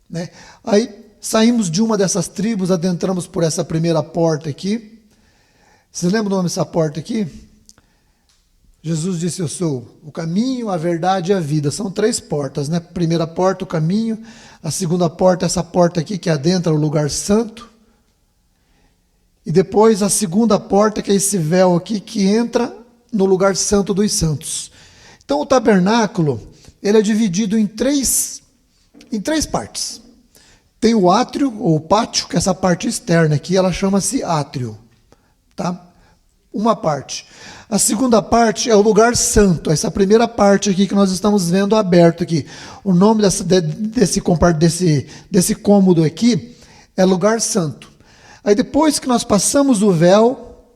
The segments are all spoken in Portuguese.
né? Aí saímos de uma dessas tribos, adentramos por essa primeira porta aqui. Vocês lembram o nome dessa porta aqui? Jesus disse: eu sou o caminho, a verdade e a vida. São 3 portas, né? Primeira porta, o caminho. A segunda porta, essa porta aqui que adentra o lugar santo. E depois a segunda porta, que é esse véu aqui que entra no lugar santo dos santos. Então o tabernáculo, ele é dividido em três partes. Tem o átrio, ou pátio, que é essa parte externa aqui, ela chama-se átrio. Tá? Uma parte. A segunda parte é o lugar santo, essa primeira parte aqui que nós estamos vendo aberto aqui. O nome desse cômodo aqui é lugar santo. Aí depois que nós passamos o véu,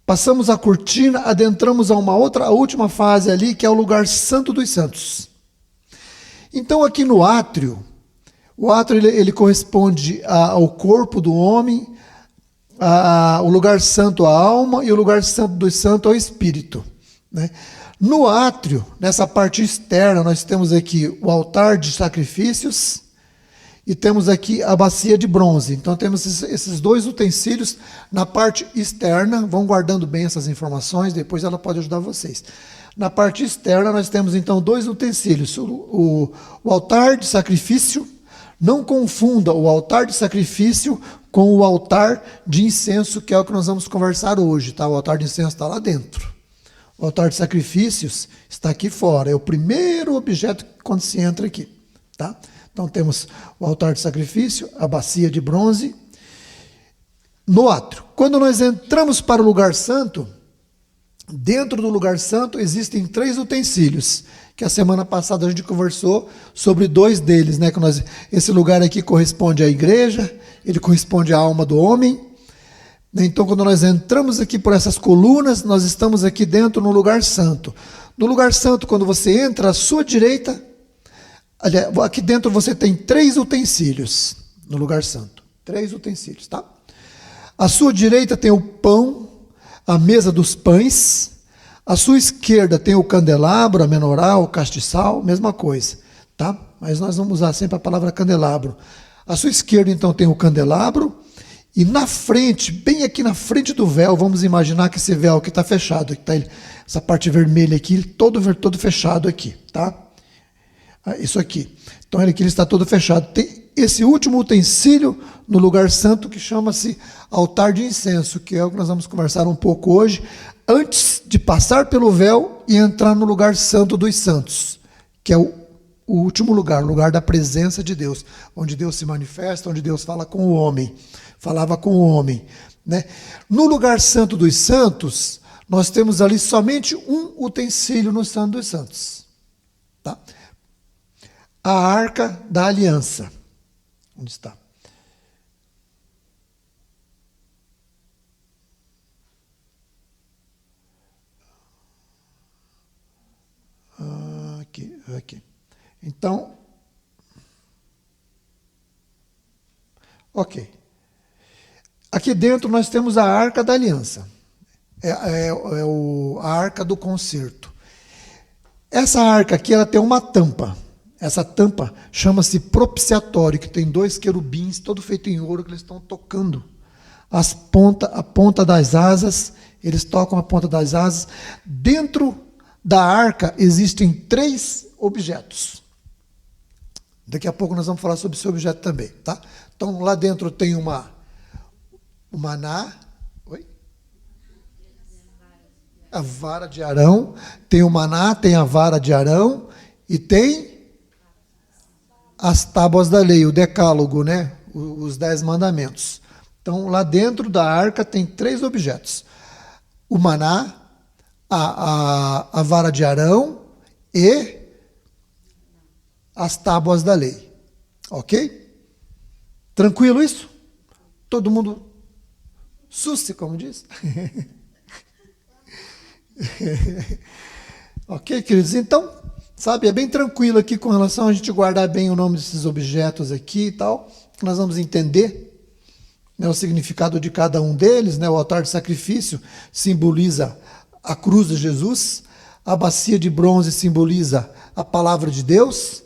passamos a cortina, adentramos a a última fase ali, que é o lugar santo dos santos. Então aqui no átrio, o átrio ele corresponde ao corpo do homem, o lugar santo à alma e o lugar santo dos santos ao espírito, né? No átrio, nessa parte externa, nós temos aqui o altar de sacrifícios e temos aqui a bacia de bronze. Então temos esses 2 utensílios na parte externa. Vão guardando bem essas informações, depois ela pode ajudar vocês. Na parte externa nós temos então 2 utensílios, o altar de sacrifício. Não confunda o altar de sacrifício com o altar de incenso, que é o que nós vamos conversar hoje, tá? O altar de incenso está lá dentro. O altar de sacrifícios está aqui fora. É o primeiro objeto quando se entra aqui, tá? Então temos o altar de sacrifício, a bacia de bronze, no átrio. Quando nós entramos para o lugar santo, dentro do lugar santo existem 3 utensílios, que a semana passada a gente conversou sobre 2 deles, né? Esse lugar aqui corresponde à igreja, ele corresponde à alma do homem. Então, quando nós entramos aqui por essas colunas, nós estamos aqui dentro no lugar santo. No lugar santo, quando você entra à sua direita, aqui dentro você tem 3 utensílios no lugar santo. 3 utensílios, tá? À sua direita tem o pão, a mesa dos pães. À sua esquerda tem o candelabro, a menorá, o castiçal, mesma coisa, tá? Mas nós vamos usar sempre a palavra candelabro. À sua esquerda, então, tem o candelabro. E na frente, bem aqui na frente do véu, vamos imaginar que esse véu aqui está fechado. Tá, essa parte vermelha aqui, todo fechado aqui, tá? Isso aqui. Então, ele está todo fechado. Tem esse último utensílio no lugar santo que chama-se altar de incenso, que é o que nós vamos conversar um pouco hoje, antes de passar pelo véu e entrar no lugar santo dos santos, que é o último lugar, o lugar da presença de Deus, onde Deus se manifesta, onde Deus fala com o homem, falava com o homem, né? No lugar santo dos santos, nós temos ali somente um utensílio no santo dos santos, tá? A arca da aliança. Onde está? Aqui. Então, ok. Aqui dentro nós temos a arca da aliança. A arca do concerto. Essa arca aqui, ela tem uma tampa. Essa tampa chama-se propiciatório, que tem 2 querubins, todo feito em ouro, que eles estão tocando a ponta das asas. Eles tocam a ponta das asas. Dentro da arca existem 3 objetos. Daqui a pouco nós vamos falar sobre esse objeto também, tá? Então lá dentro tem o maná, a vara de Arão, tem o maná, tem a vara de Arão e tem as tábuas da lei, o decálogo, né? Os 10 mandamentos. Então lá dentro da arca tem 3 objetos: o maná, a vara de Arão e as tábuas da lei. Ok? Tranquilo isso? Todo mundo susse, como diz? Ok, queridos? Então, sabe, é bem tranquilo aqui com relação a gente guardar bem o nome desses objetos aqui e tal. Nós vamos entender, né, o significado de cada um deles, né? O altar de sacrifício simboliza a cruz de Jesus, a bacia de bronze simboliza a palavra de Deus,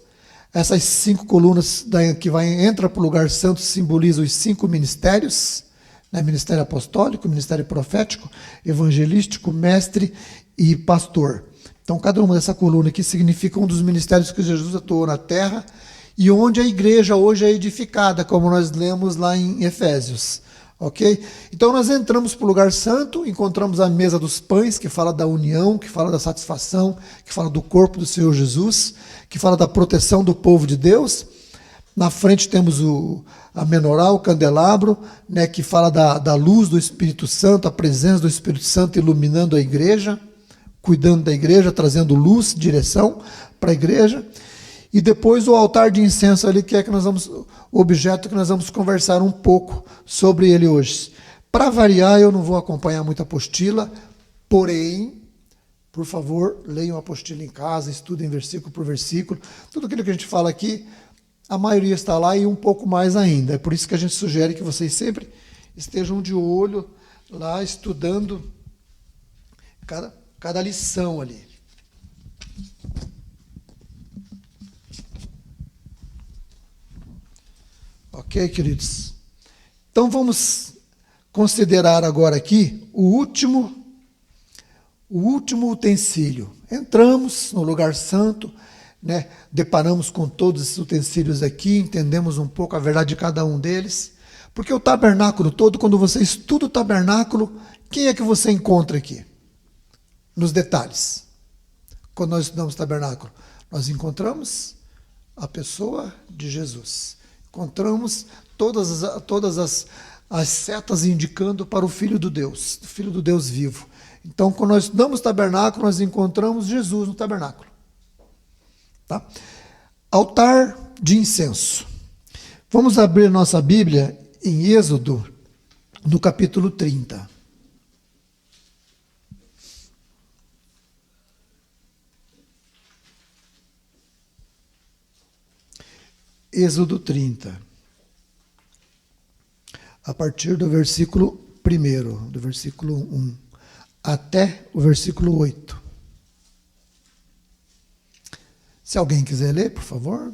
Essas 5 colunas que entra para o lugar santo simbolizam os 5 ministérios, né? Ministério apostólico, ministério profético, evangelístico, mestre e pastor. Então, cada uma dessa coluna aqui significa um dos ministérios que Jesus atuou na terra e onde a igreja hoje é edificada, como nós lemos lá em Efésios. Ok? Então, nós entramos para o lugar santo, encontramos a mesa dos pães, que fala da união, que fala da satisfação, que fala do corpo do Senhor Jesus, que fala da proteção do povo de Deus. Na frente temos a menorá, o candelabro, né, que fala da luz do Espírito Santo, a presença do Espírito Santo iluminando a igreja, cuidando da igreja, trazendo luz, direção para a igreja. E depois o altar de incenso ali, que é o objeto que nós vamos conversar um pouco sobre ele hoje. Para variar, eu não vou acompanhar muito a apostila, porém, por favor, leiam a apostila em casa, estudem versículo por versículo. Tudo aquilo que a gente fala aqui, a maioria está lá e um pouco mais ainda. É por isso que a gente sugere que vocês sempre estejam de olho lá, estudando cada lição ali. Ok, queridos? Então vamos considerar agora aqui o último utensílio. Entramos no lugar santo, né? Deparamos com todos esses utensílios aqui, entendemos um pouco a verdade de cada um deles. Porque o tabernáculo todo, quando você estuda o tabernáculo, quem é que você encontra aqui? Nos detalhes. Quando nós estudamos o tabernáculo, nós encontramos a pessoa de Jesus. Encontramos todas as setas indicando para o Filho do Deus vivo. Então, quando nós estudamos o tabernáculo, nós encontramos Jesus no tabernáculo. Tá? Altar de incenso. Vamos abrir nossa Bíblia em Êxodo, no capítulo 30. Êxodo 30, a partir do versículo 1, do versículo 1, até o versículo 8. Se alguém quiser ler, por favor.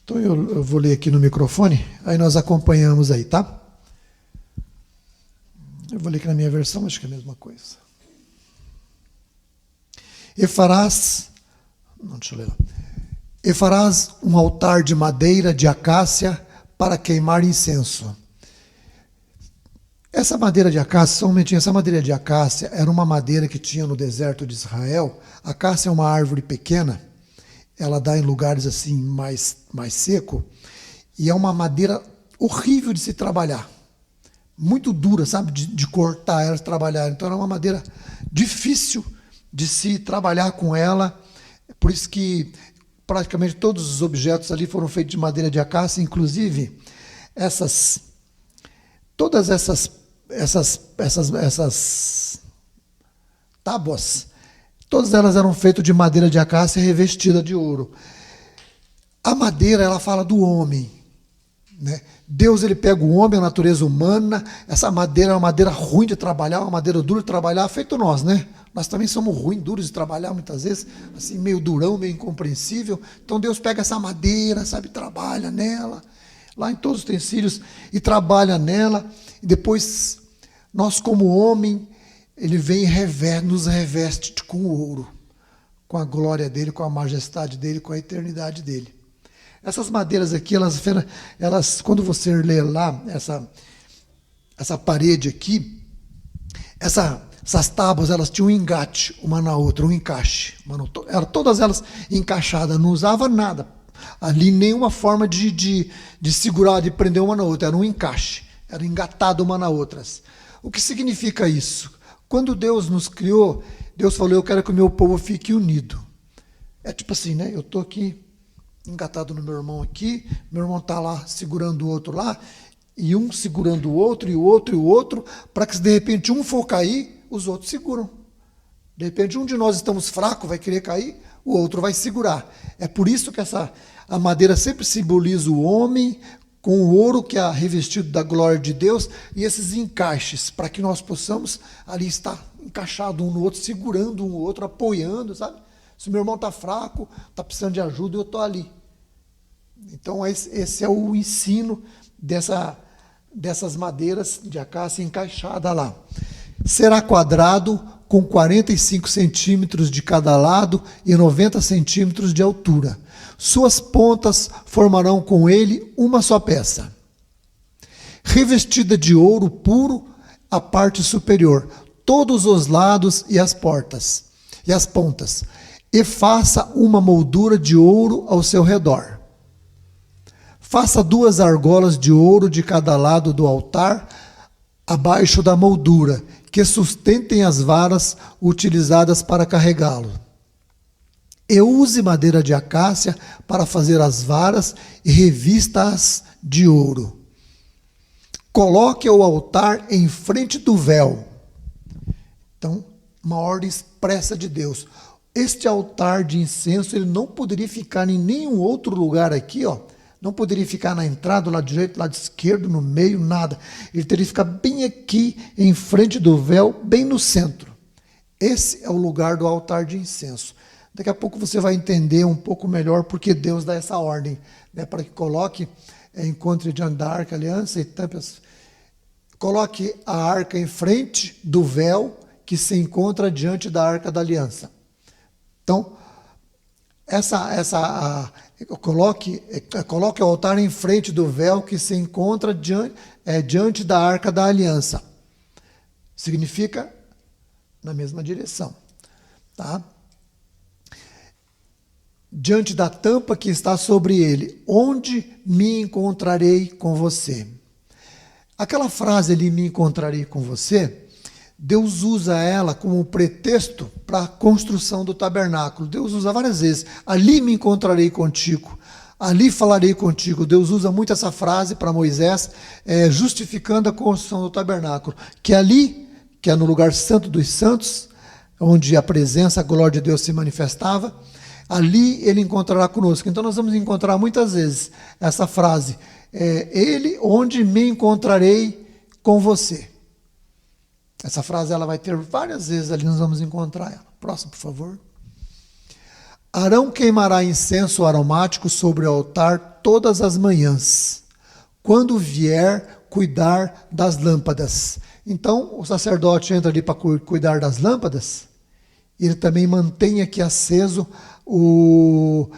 Então eu vou ler aqui no microfone, aí nós acompanhamos aí, tá? Eu vou ler aqui na minha versão, acho que é a mesma coisa. E farás um altar de madeira de acácia para queimar incenso. Essa madeira de acácia, só um momentinho, essa madeira de acácia era uma madeira que tinha no deserto de Israel. A acácia é uma árvore pequena, ela dá em lugares assim mais seco, e é uma madeira horrível de se trabalhar. Muito dura, sabe, de cortar ela, de trabalhar. Então era uma madeira difícil de se trabalhar com ela, por isso que praticamente todos os objetos ali foram feitos de madeira de acácia, inclusive todas essas tábuas, todas elas eram feitas de madeira de acácia revestida de ouro. A madeira, ela fala do homem, né? Deus, ele pega o homem, a natureza humana. Essa madeira é uma madeira ruim de trabalhar, uma madeira dura de trabalhar, feito nós, né? Nós também somos ruins, duros de trabalhar muitas vezes, assim, meio durão, meio incompreensível. Então Deus pega essa madeira, sabe, trabalha nela, lá em todos os utensílios, e trabalha nela, e depois nós, como homem, ele vem e nos reveste com o ouro, com a glória dele, com a majestade dele, com a eternidade dele. Essas madeiras aqui, elas quando você lê lá, essa parede aqui, essas tábuas, elas tinham um engate uma na outra, um encaixe. Todas elas encaixadas, não usava nada. Ali nenhuma forma de segurar, de prender uma na outra, era um encaixe, era engatado uma na outra. O que significa isso? Quando Deus nos criou, Deus falou, eu quero que o meu povo fique unido. É tipo assim, né? Eu estou aqui engatado no meu irmão aqui, meu irmão está lá segurando o outro lá, e um segurando o outro, e o outro, e o outro, para que se de repente um for cair, os outros seguram. De repente um de nós estamos fraco, vai querer cair, o outro vai segurar. É por isso que a madeira sempre simboliza o homem com o ouro que é revestido da glória de Deus e esses encaixes, para que nós possamos ali estar encaixado um no outro, segurando um no outro, apoiando, sabe? Se o meu irmão está fraco, está precisando de ajuda, eu estou ali. Então esse é o ensino dessas madeiras de acácia encaixada lá. Será quadrado com 45 centímetros de cada lado e 90 centímetros de altura. Suas pontas formarão com ele uma só peça. Revestida de ouro puro a parte superior, todos os lados e as pontas, e faça uma moldura de ouro ao seu redor. Faça 2 argolas de ouro de cada lado do altar, abaixo da moldura, que sustentem as varas utilizadas para carregá-lo. E use madeira de acácia para fazer as varas e revista-as de ouro. Coloque o altar em frente do véu. Então, uma ordem expressa de Deus. Este altar de incenso, ele não poderia ficar em nenhum outro lugar aqui, ó. Não poderia ficar na entrada, do lado direito, do lado esquerdo, no meio, nada. Ele teria que ficar bem aqui, em frente do véu, bem no centro. Esse é o lugar do altar de incenso. Daqui a pouco você vai entender um pouco melhor porque Deus dá essa ordem, né, para que coloque, encontre diante da arca, aliança e tampas. Coloque a arca em frente do véu que se encontra diante da arca da aliança. Então, coloque o altar em frente do véu que se encontra diante da arca da aliança. Significa na mesma direção, tá? Diante da tampa que está sobre ele, onde me encontrarei com você. Aquela frase ali, me encontrarei com você, Deus usa ela como pretexto para a construção do tabernáculo. Deus usa várias vezes. Ali me encontrarei contigo. Ali falarei contigo. Deus usa muito essa frase para Moisés, justificando a construção do tabernáculo. Que ali, que é no lugar santo dos santos, onde a presença, a glória de Deus se manifestava, ali ele encontrará conosco. Então nós vamos encontrar muitas vezes essa frase. Ele, onde me encontrarei com você. Essa frase ela vai ter várias vezes ali, nós vamos encontrar ela. Próximo, por favor. Arão queimará incenso aromático sobre o altar todas as manhãs, quando vier cuidar das lâmpadas. Então, o sacerdote entra ali para cuidar das lâmpadas, e ele também mantém aqui aceso o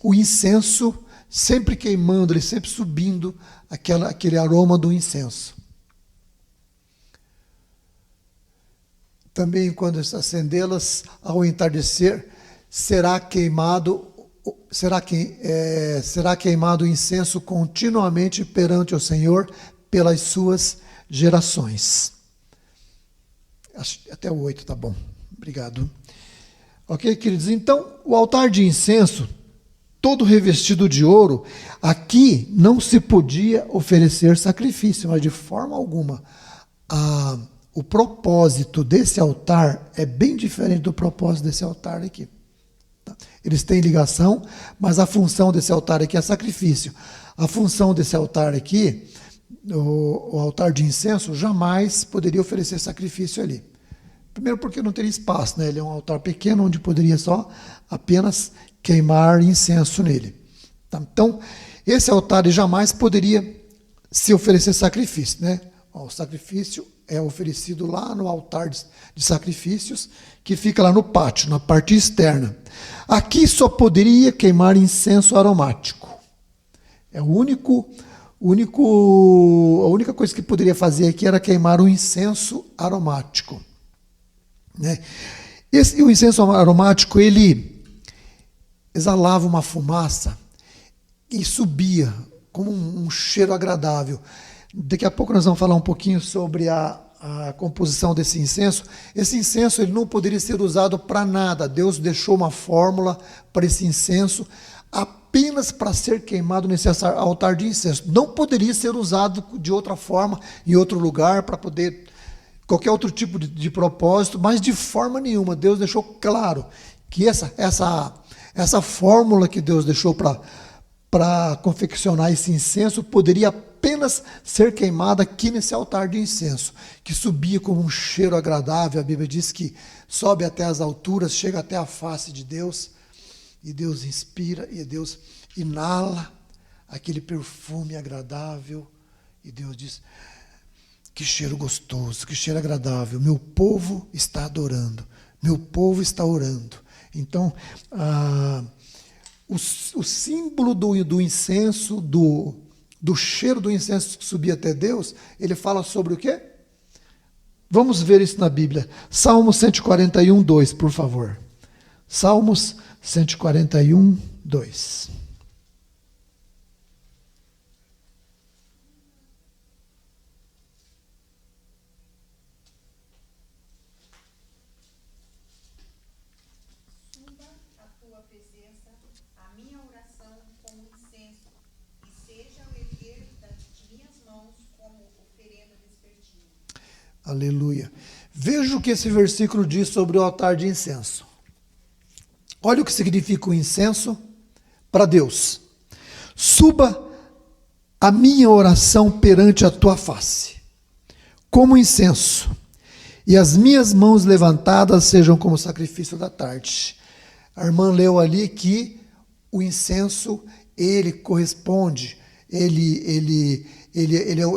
incenso, sempre queimando, ele sempre subindo aquele aroma do incenso. Também, quando acendê-las ao entardecer, será queimado incenso continuamente perante o Senhor pelas suas gerações. Até o 8, tá bom. Obrigado. Ok, queridos? Então, o altar de incenso, todo revestido de ouro, aqui não se podia oferecer sacrifício, mas de forma alguma. O propósito desse altar é bem diferente do propósito desse altar aqui. Tá? Eles têm ligação, mas a função desse altar aqui é sacrifício. A função desse altar aqui, o altar de incenso, jamais poderia oferecer sacrifício ali. Primeiro porque não teria espaço, né? Ele é um altar pequeno onde poderia só apenas queimar incenso nele. Tá? Então, esse altar jamais poderia se oferecer sacrifício, né? O sacrifício é oferecido lá no altar de sacrifícios, que fica lá no pátio, na parte externa. Aqui só poderia queimar incenso aromático. É a única coisa que poderia fazer aqui era queimar o incenso aromático. Né? O incenso aromático, ele exalava uma fumaça e subia como um cheiro agradável. Daqui a pouco nós vamos falar um pouquinho sobre a composição desse incenso. Esse incenso ele não poderia ser usado para nada. Deus deixou uma fórmula para esse incenso apenas para ser queimado nesse altar de incenso. Não poderia ser usado de outra forma, em outro lugar, para poder qualquer outro tipo de propósito, mas de forma nenhuma. Deus deixou claro que essa fórmula que Deus deixou para para confeccionar esse incenso poderia apenas ser queimada aqui nesse altar de incenso, que subia como um cheiro agradável. A Bíblia diz que sobe até as alturas, chega até a face de Deus, e Deus inspira, e Deus inala aquele perfume agradável, e Deus diz: que cheiro gostoso, que cheiro agradável, meu povo está adorando, meu povo está orando. Então, o símbolo do incenso, do cheiro do incenso que subia até Deus, ele fala sobre o quê? Vamos ver isso na Bíblia. Salmos 141, 2, por favor. Salmos 141, 2. Aleluia. Veja o que esse versículo diz sobre o altar de incenso. Olha o que significa o incenso para Deus. Suba a minha oração perante a tua face, como incenso, e as minhas mãos levantadas sejam como sacrifício da tarde. A irmã leu ali que o incenso, ele corresponde, ele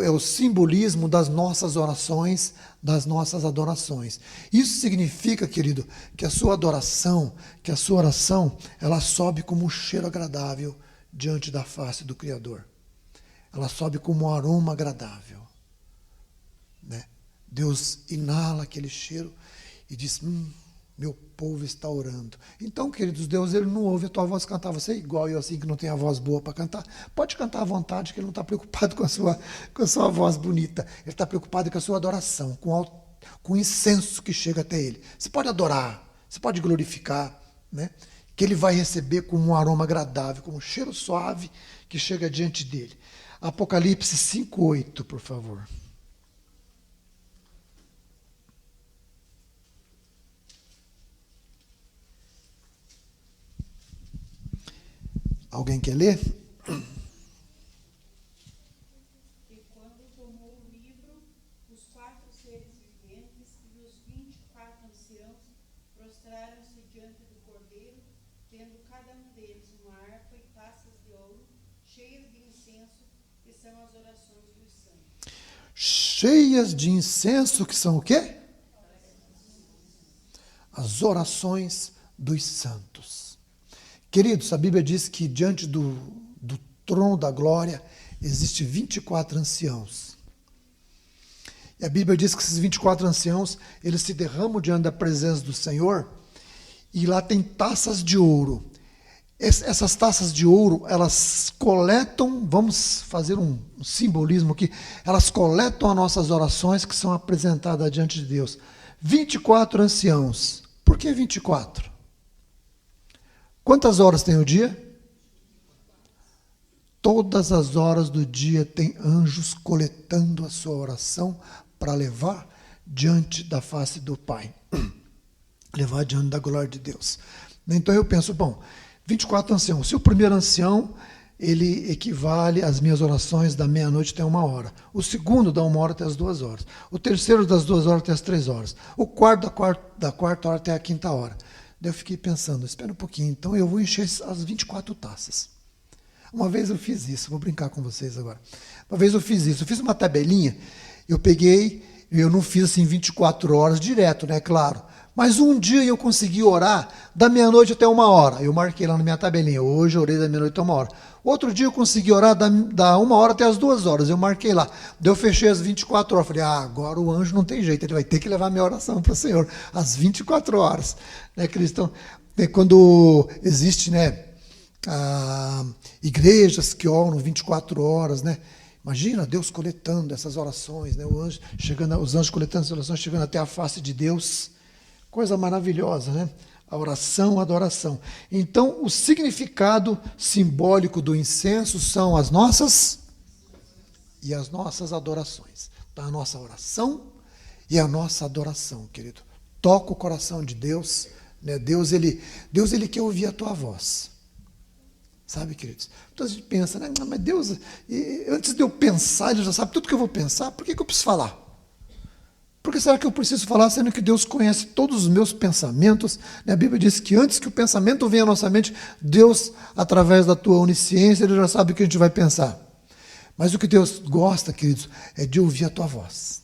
é o simbolismo das nossas orações, das nossas adorações. Isso significa, querido, que a sua adoração, que a sua oração, ela sobe como um cheiro agradável diante da face do Criador. Ela sobe como um aroma agradável, né? Deus inala aquele cheiro e diz: meu povo está orando. Então, queridos, Deus, ele não ouve a tua voz cantar. Você é igual eu, assim, que não tem a voz boa para cantar. Pode cantar à vontade, que ele não está preocupado com a sua voz bonita. Ele está preocupado com a sua adoração, com o incenso que chega até ele. Você pode adorar, você pode glorificar, né? Que ele vai receber como um aroma agradável, como um cheiro suave que chega diante dele. Apocalipse 5:8, por favor. Alguém quer ler? E quando tomou o livro, os 4 seres viventes e os 24 anciãos prostraram-se diante do Cordeiro, tendo cada um deles uma harpa e taças de ouro, cheias de incenso, que são as orações dos santos. Cheias de incenso, que são o quê? As orações dos santos. Queridos, a Bíblia diz que diante do trono da glória existem 24 anciãos. E a Bíblia diz que esses 24 anciãos, eles se derramam diante da presença do Senhor, e lá tem taças de ouro. Essas taças de ouro, elas coletam, vamos fazer um simbolismo aqui, elas coletam as nossas orações que são apresentadas diante de Deus. 24 anciãos. Por que 24? Quantas horas tem o dia? Todas as horas do dia tem anjos coletando a sua oração para levar diante da face do Pai. Levar diante da glória de Deus. Então eu penso, 24 anciãos. Se o primeiro ancião, ele equivale às minhas orações da meia-noite até 1h. O segundo da 1h até as 2h. O terceiro das 2h até as 3h. O quarto da quarta hora até a 5ª. Daí eu fiquei pensando, espera um pouquinho, então eu vou encher as 24 taças. Uma vez eu fiz isso, vou brincar com vocês agora. Uma vez eu fiz uma tabelinha, eu não fiz assim 24 horas direto, né, claro. Mas um dia eu consegui orar da meia-noite até 1h. Eu marquei lá na minha tabelinha, hoje eu orei da meia-noite até 1h. Outro dia eu consegui orar da 1h até as 2h, eu marquei lá. Daí eu fechei as 24 horas, falei, agora o anjo não tem jeito, ele vai ter que levar minha oração para o Senhor, às 24 horas. Né, Cristão? Quando existe, né, igrejas que oram 24 horas, né? Imagina Deus coletando essas orações, né? Os anjos coletando essas orações, chegando até a face de Deus. Coisa maravilhosa, né? A oração, a adoração. Então, o significado simbólico do incenso são as nossas adorações. Então, a nossa oração e a nossa adoração, querido. Toca o coração de Deus, né? Deus ele quer ouvir a tua voz. Sabe, queridos? Então a gente pensa, né? Mas Deus, antes de eu pensar, Ele já sabe tudo que eu vou pensar, por que eu preciso falar? Por que será que eu preciso falar, sendo que Deus conhece todos os meus pensamentos? A Bíblia diz que antes que o pensamento venha à nossa mente, Deus, através da tua onisciência, Ele já sabe o que a gente vai pensar. Mas o que Deus gosta, queridos, é de ouvir a tua voz.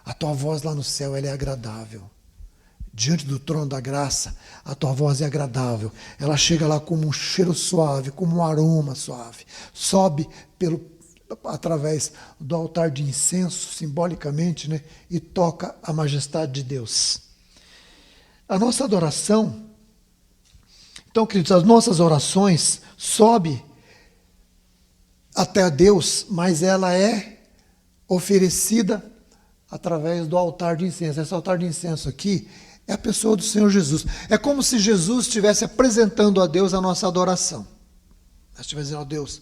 A tua voz lá no céu, ela é agradável. Diante do trono da graça, a tua voz é agradável. Ela chega lá como um cheiro suave, como um aroma suave. Sobe através do altar de incenso, simbolicamente, né? E toca a majestade de Deus. A nossa adoração, então, queridos, as nossas orações sobem até a Deus, mas ela é oferecida através do altar de incenso. Esse altar de incenso aqui é a pessoa do Senhor Jesus. É como se Jesus estivesse apresentando a Deus a nossa adoração. Nós estivéssemos dizendo, ó Deus,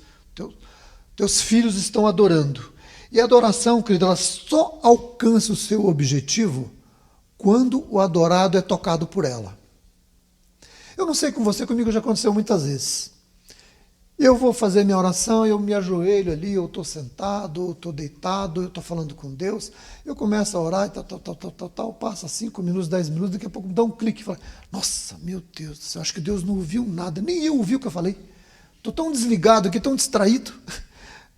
teus filhos estão adorando. E a adoração, querido, ela só alcança o seu objetivo quando o adorado é tocado por ela. Eu não sei com você, comigo já aconteceu muitas vezes. Eu vou fazer minha oração, eu me ajoelho ali, eu estou sentado, eu estou deitado, eu estou falando com Deus, eu começo a orar e tal, passa 5 minutos, 10 minutos, daqui a pouco me dá um clique e fala, nossa, meu Deus do céu, acho que Deus não ouviu nada, nem eu ouvi o que eu falei. Estou tão desligado aqui, tão distraído,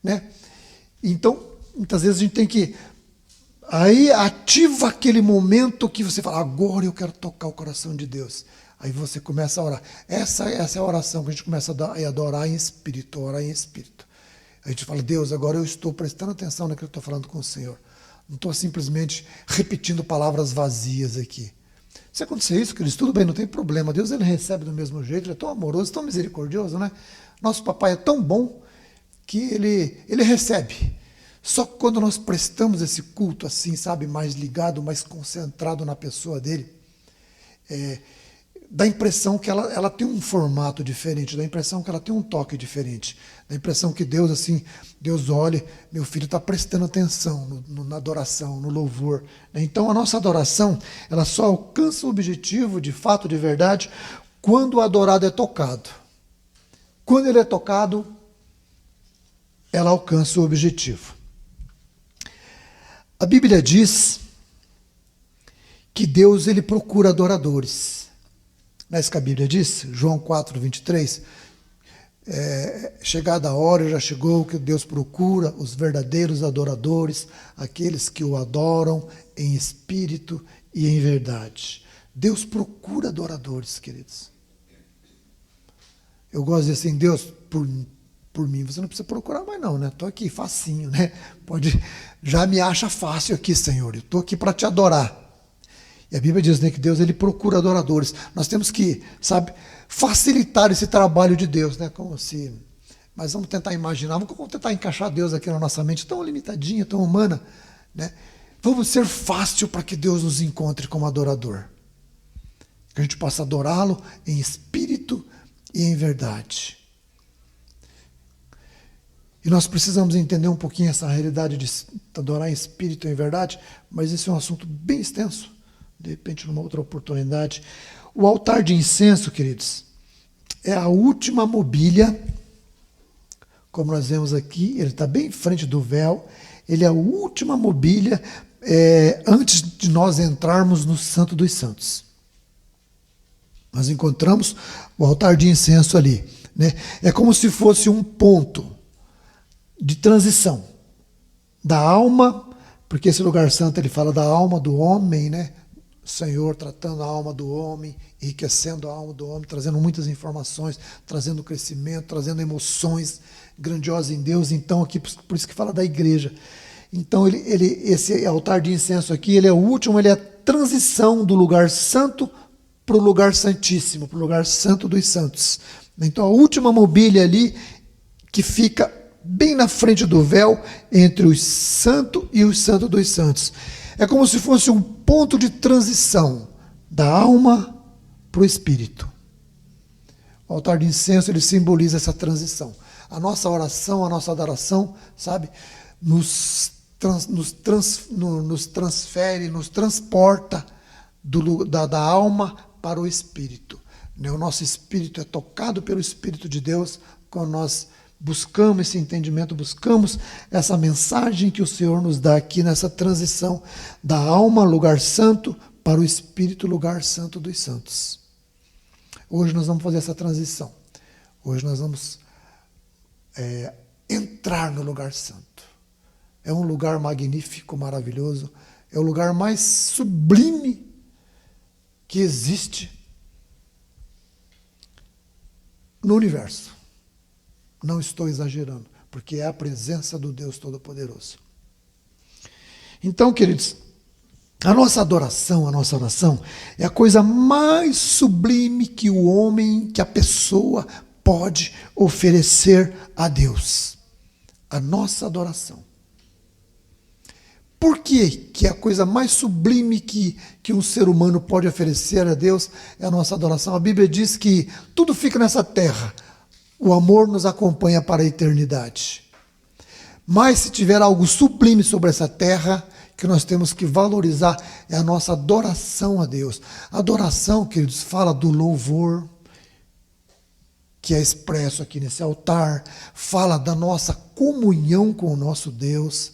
né? Então, muitas vezes a gente tem que... Aí ativa aquele momento que você fala, agora eu quero tocar o coração de Deus. Aí você começa a orar. Essa é a oração que a gente começa a adorar em espírito, orar em espírito. A gente fala, Deus, agora eu estou prestando atenção naquilo que eu estou falando com o Senhor. Não estou simplesmente repetindo palavras vazias aqui. Se acontecer isso, queridos, tudo bem, não tem problema. Deus, Ele recebe do mesmo jeito, Ele é tão amoroso, tão misericordioso, né? Nosso papai é tão bom que ele recebe. Só que quando nós prestamos esse culto assim, sabe, mais ligado, mais concentrado na pessoa dele, dá a impressão que ela tem um formato diferente, dá a impressão que ela tem um toque diferente, dá a impressão que Deus, assim, Deus olha, meu filho está prestando atenção na adoração, no louvor. Então a nossa adoração, ela só alcança o objetivo, de fato, de verdade, quando o adorado é tocado. Quando ele é tocado, ela alcança o objetivo. A Bíblia diz que Deus, ele procura adoradores. Não é isso que a Bíblia diz? João 4, 23. Chegada a hora, já chegou, que Deus procura os verdadeiros adoradores, aqueles que o adoram em espírito e em verdade. Deus procura adoradores, queridos. Eu gosto de dizer assim, Deus, por mim, você não precisa procurar mais não, né? Estou aqui, facinho, né? Já me acha fácil aqui, Senhor. Eu estou aqui para te adorar. E a Bíblia diz, né, que Deus, ele procura adoradores. Nós temos que, sabe, facilitar esse trabalho de Deus, né? Mas vamos tentar imaginar, vamos tentar encaixar Deus aqui na nossa mente, tão limitadinha, tão humana, né? Vamos ser fácil para que Deus nos encontre como adorador. Que a gente possa adorá-lo em espírito e em verdade. E nós precisamos entender um pouquinho essa realidade de adorar em espírito e em verdade, mas esse é um assunto bem extenso, de repente numa outra oportunidade. O altar de incenso, queridos, é a última mobília, como nós vemos aqui, ele está bem em frente do véu, ele é a última mobília antes de nós entrarmos no Santo dos Santos. Nós encontramos o altar de incenso ali, né? É como se fosse um ponto de transição da alma, porque esse lugar santo ele fala da alma do homem, né? O Senhor tratando a alma do homem, enriquecendo a alma do homem, trazendo muitas informações, trazendo crescimento, trazendo emoções grandiosas em Deus. Então aqui, por isso que fala da igreja. Então esse altar de incenso aqui, ele é o último, ele é a transição do lugar santo para o lugar santíssimo, para o lugar santo dos santos. Então a última mobília ali, que fica bem na frente do véu, entre o santo e o santo dos santos. É como se fosse um ponto de transição da alma para o espírito. O altar de incenso, ele simboliza essa transição. A nossa oração, a nossa adoração, sabe, nos transfere, nos transporta da alma para o espírito. né? O nosso espírito é tocado pelo Espírito de Deus quando nós buscamos esse entendimento, buscamos essa mensagem que o Senhor nos dá aqui nessa transição da alma, lugar santo, para o espírito, lugar santo dos santos. Hoje nós vamos fazer essa transição. Hoje nós vamos entrar no lugar santo. É um lugar magnífico, maravilhoso. É o lugar mais sublime que existe no universo. Não estou exagerando, porque é a presença do Deus Todo-Poderoso. Então, queridos, a nossa adoração, a nossa oração é a coisa mais sublime que o homem, que a pessoa pode oferecer a Deus. A nossa adoração. Por que a coisa mais sublime que um ser humano pode oferecer a Deus é a nossa adoração? A Bíblia diz que tudo fica nessa terra. O amor nos acompanha para a eternidade. Mas se tiver algo sublime sobre essa terra, que nós temos que valorizar, é a nossa adoração a Deus. A adoração, queridos, fala do louvor, que é expresso aqui nesse altar, fala da nossa comunhão com o nosso Deus,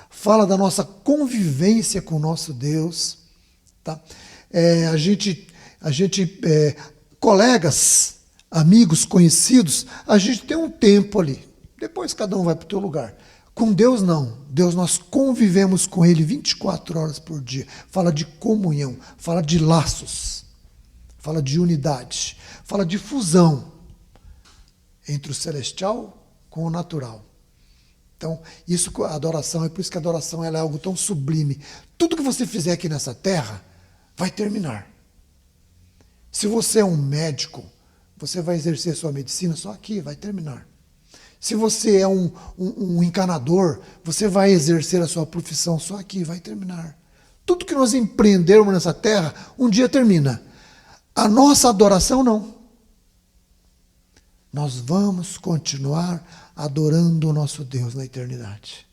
fala da nossa convivência com o nosso Deus. Tá? Colegas, amigos, conhecidos, a gente tem um tempo ali. Depois cada um vai para o teu lugar. Com Deus não. Deus, nós convivemos com Ele 24 horas por dia. Fala de comunhão, fala de laços, fala de unidade, fala de fusão entre o celestial com o natural. Então, isso, a adoração, é por isso que a adoração ela é algo tão sublime. Tudo que você fizer aqui nessa terra vai terminar. Se você é um médico, você vai exercer sua medicina só aqui, vai terminar. Se você é um encanador, você vai exercer a sua profissão só aqui, vai terminar. Tudo que nós empreendermos nessa terra, um dia termina. A nossa adoração não. Nós vamos continuar adorando o nosso Deus na eternidade.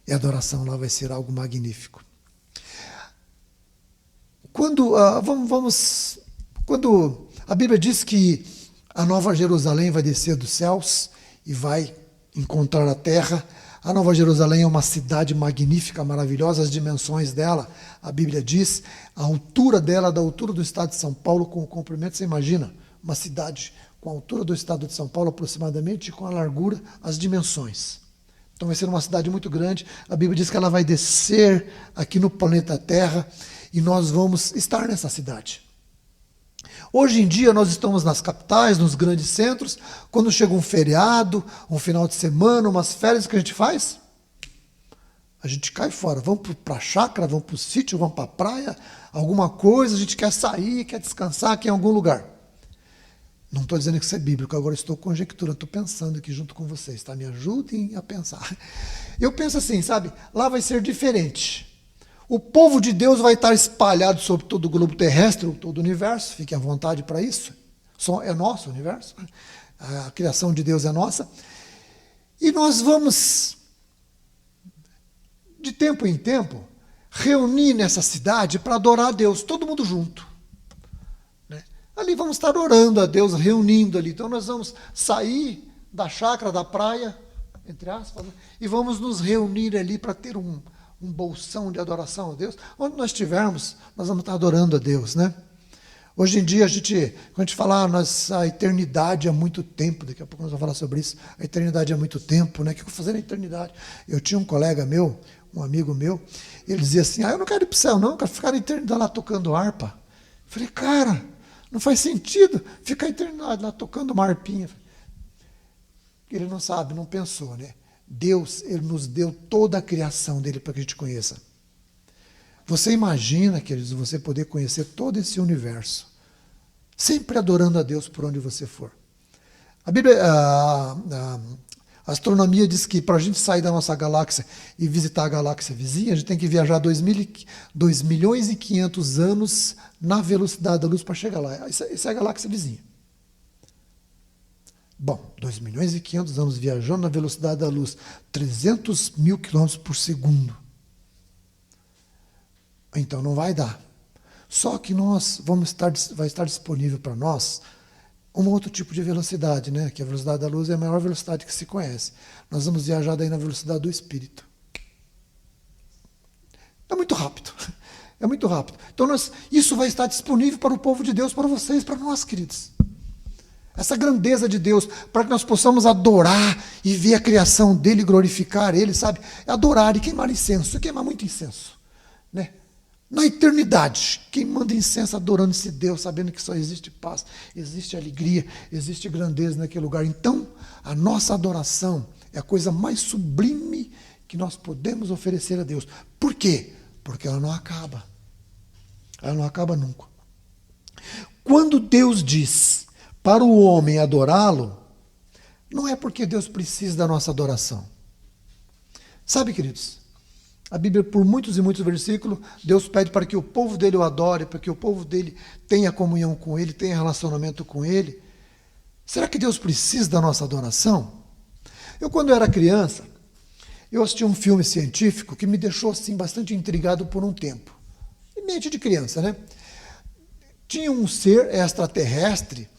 E a adoração lá vai ser algo magnífico. Quando a Bíblia diz que a Nova Jerusalém vai descer dos céus e vai encontrar a terra. A Nova Jerusalém é uma cidade magnífica, maravilhosa, as dimensões dela, a Bíblia diz, a altura dela, da altura do estado de São Paulo, com o comprimento, você imagina, uma cidade com a altura do estado de São Paulo aproximadamente, e com a largura, as dimensões. Então vai ser uma cidade muito grande, a Bíblia diz que ela vai descer aqui no planeta Terra, e nós vamos estar nessa cidade. Hoje em dia nós estamos nas capitais, nos grandes centros, quando chega um feriado, um final de semana, umas férias, o que a gente faz? A gente cai fora, vamos para a chácara, vamos para o sítio, vamos para a praia, alguma coisa, a gente quer sair, quer descansar aqui em algum lugar. Não estou dizendo que isso é bíblico, agora estou conjecturando, estou pensando aqui junto com vocês, tá? Me ajudem a pensar. Eu penso assim, sabe, lá vai ser diferente. O povo de Deus vai estar espalhado sobre todo o globo terrestre, todo o universo, fiquem à vontade para isso. É nosso o universo, a criação de Deus é nossa. E nós vamos, de tempo em tempo, reunir nessa cidade para adorar a Deus, todo mundo junto. Né? Ali vamos estar orando a Deus, reunindo ali. Então nós vamos sair da chácara, da praia, entre aspas, e vamos nos reunir ali para ter um bolsão de adoração a Deus. Onde nós estivermos, nós vamos estar adorando a Deus, né? Hoje em dia, quando a gente fala, a eternidade é muito tempo, daqui a pouco nós vamos falar sobre isso, a eternidade é muito tempo, né? O que eu vou fazer na eternidade? Eu tinha um colega meu, um amigo meu, ele dizia assim, eu não quero ir para o céu não, eu quero ficar na eternidade lá tocando harpa. Eu falei, cara, não faz sentido ficar na eternidade lá tocando uma harpinha. Ele não sabe, não pensou, né? Deus, Ele nos deu toda a criação dele para que a gente conheça. Você imagina, queridos, você poder conhecer todo esse universo, sempre adorando a Deus por onde você for. A Bíblia, a astronomia diz que para a gente sair da nossa galáxia e visitar a galáxia vizinha, a gente tem que viajar 2 milhões e 500 anos na velocidade da luz para chegar lá. Essa é a galáxia vizinha. Bom, 2 milhões e 500 anos viajando na velocidade da luz, 300 mil quilômetros por segundo. Então não vai dar. Só que vai estar disponível para nós um outro tipo de velocidade, né? Que a velocidade da luz é a maior velocidade que se conhece. Nós vamos viajar daí na velocidade do Espírito. É muito rápido. É muito rápido. Então isso vai estar disponível para o povo de Deus, para vocês, para nós, queridos. Essa grandeza de Deus, para que nós possamos adorar e ver a criação dele, glorificar ele, sabe? Adorar e queimar incenso. Queimar muito incenso, né? Na eternidade, queimando incenso, adorando esse Deus, sabendo que só existe paz, existe alegria, existe grandeza naquele lugar. Então, a nossa adoração é a coisa mais sublime que nós podemos oferecer a Deus. Por quê? Porque ela não acaba. Ela não acaba nunca. Quando Deus diz para o homem adorá-lo, não é porque Deus precisa da nossa adoração. Sabe, queridos, a Bíblia, por muitos e muitos versículos, Deus pede para que o povo dele o adore, para que o povo dele tenha comunhão com ele, tenha relacionamento com ele. Será que Deus precisa da nossa adoração? Eu, quando era criança, eu assisti um filme científico que me deixou assim, bastante intrigado por um tempo. Em mente de criança, né? Tinha um ser extraterrestre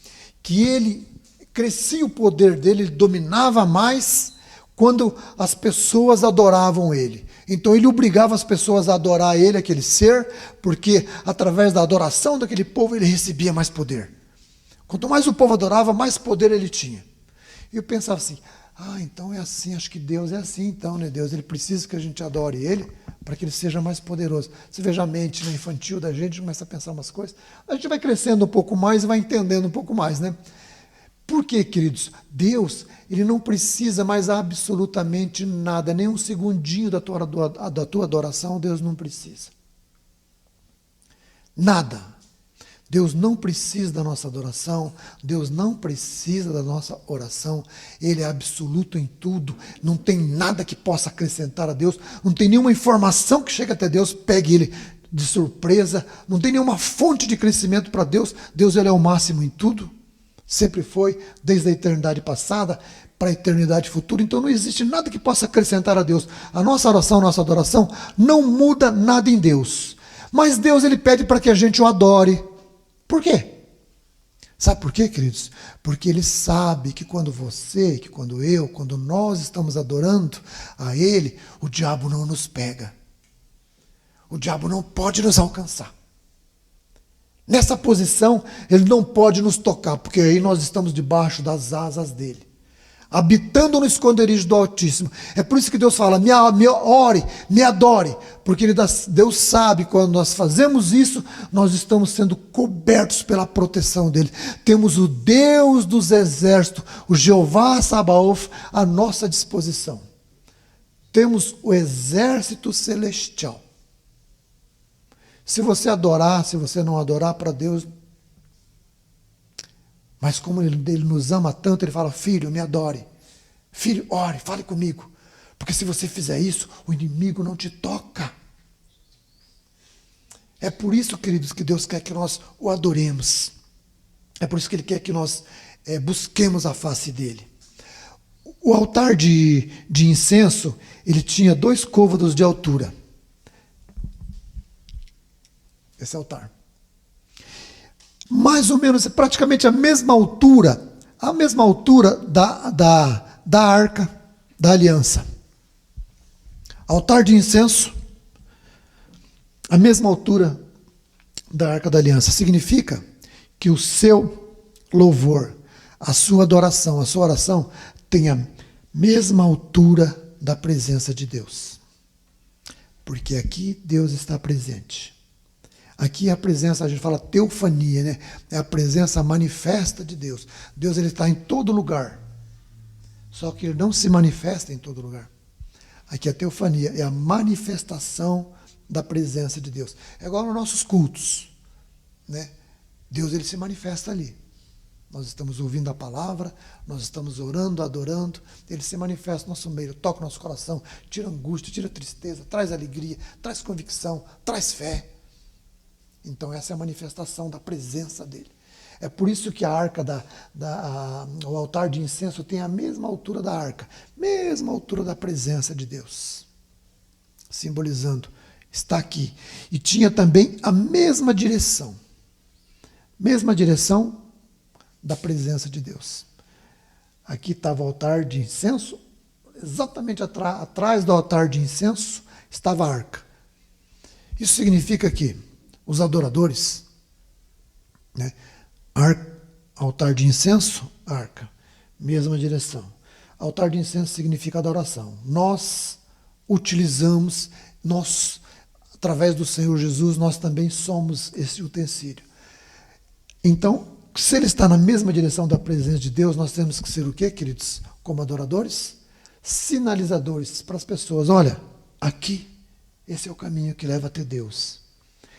que ele crescia o poder dele, ele dominava mais quando as pessoas adoravam ele. Então ele obrigava as pessoas a adorar ele, aquele ser, porque através da adoração daquele povo ele recebia mais poder. Quanto mais o povo adorava, mais poder ele tinha. E eu pensava assim, então é assim, acho que Deus é assim então, né? Deus, ele precisa que a gente adore ele para que ele seja mais poderoso. Você veja a mente, né, infantil da gente, começa a pensar umas coisas, a gente vai crescendo um pouco mais e vai entendendo um pouco mais, né? Por quê, queridos? Deus, ele não precisa mais absolutamente nada, nem um segundinho da tua adoração, Deus não precisa. Nada. Deus não precisa da nossa adoração, Deus não precisa da nossa oração, ele é absoluto em tudo, não tem nada que possa acrescentar a Deus, não tem nenhuma informação que chegue até Deus, pegue ele de surpresa, não tem nenhuma fonte de crescimento para Deus, Deus ele é o máximo em tudo, sempre foi, desde a eternidade passada para a eternidade futura, então não existe nada que possa acrescentar a Deus. A nossa oração, a nossa adoração não muda nada em Deus, mas Deus ele pede para que a gente o adore. Por quê? Sabe por quê, queridos? Porque ele sabe que quando você, que quando eu, quando nós estamos adorando a ele, o diabo não nos pega. O diabo não pode nos alcançar. Nessa posição, ele não pode nos tocar, porque aí nós estamos debaixo das asas dele, habitando no esconderijo do Altíssimo. É por isso que Deus fala, me ore, me adore, porque Deus sabe, quando nós fazemos isso, nós estamos sendo cobertos pela proteção dele. Temos o Deus dos exércitos, o Jeová Sabaoth, à nossa disposição. Temos o exército celestial. Se você adorar, se você não adorar para Deus, mas como ele nos ama tanto, ele fala, filho, me adore. Filho, ore, fale comigo. Porque se você fizer isso, o inimigo não te toca. É por isso, queridos, que Deus quer que nós o adoremos. É por isso que ele quer que nós busquemos a face dele. O altar de incenso, ele tinha 2 côvados de altura. Esse altar. Mais ou menos, praticamente a mesma altura da arca da aliança. Altar de incenso, a mesma altura da arca da aliança. Significa que o seu louvor, a sua adoração, a sua oração tem a mesma altura da presença de Deus. Porque aqui Deus está presente. Aqui a presença, a gente fala teofania, né? É a presença manifesta de Deus. Deus ele está em todo lugar. Só que ele não se manifesta em todo lugar. Aqui a teofania é a manifestação da presença de Deus. É igual nos nossos cultos, né? Deus ele se manifesta ali. Nós estamos ouvindo a palavra, nós estamos orando, adorando, ele se manifesta no nosso meio, toca o nosso coração, tira angústia, tira tristeza, traz alegria, traz convicção, traz fé. Então essa é a manifestação da presença dele. É por isso que a arca, o altar de incenso tem a mesma altura da arca, mesma altura da presença de Deus, simbolizando Está aqui. E tinha também a mesma direção da presença de Deus. Aqui estava o altar de incenso, exatamente atrás do altar de incenso estava a arca. Isso significa que os adoradores, né, altar de incenso, arca, mesma direção. Altar de incenso significa adoração. Nós utilizamos, através do Senhor Jesus, nós também somos esse utensílio. Então, se ele está na mesma direção da presença de Deus, nós temos que ser o quê, queridos? Como adoradores? Sinalizadores para as pessoas. Olha, aqui, esse é o caminho que leva até Deus.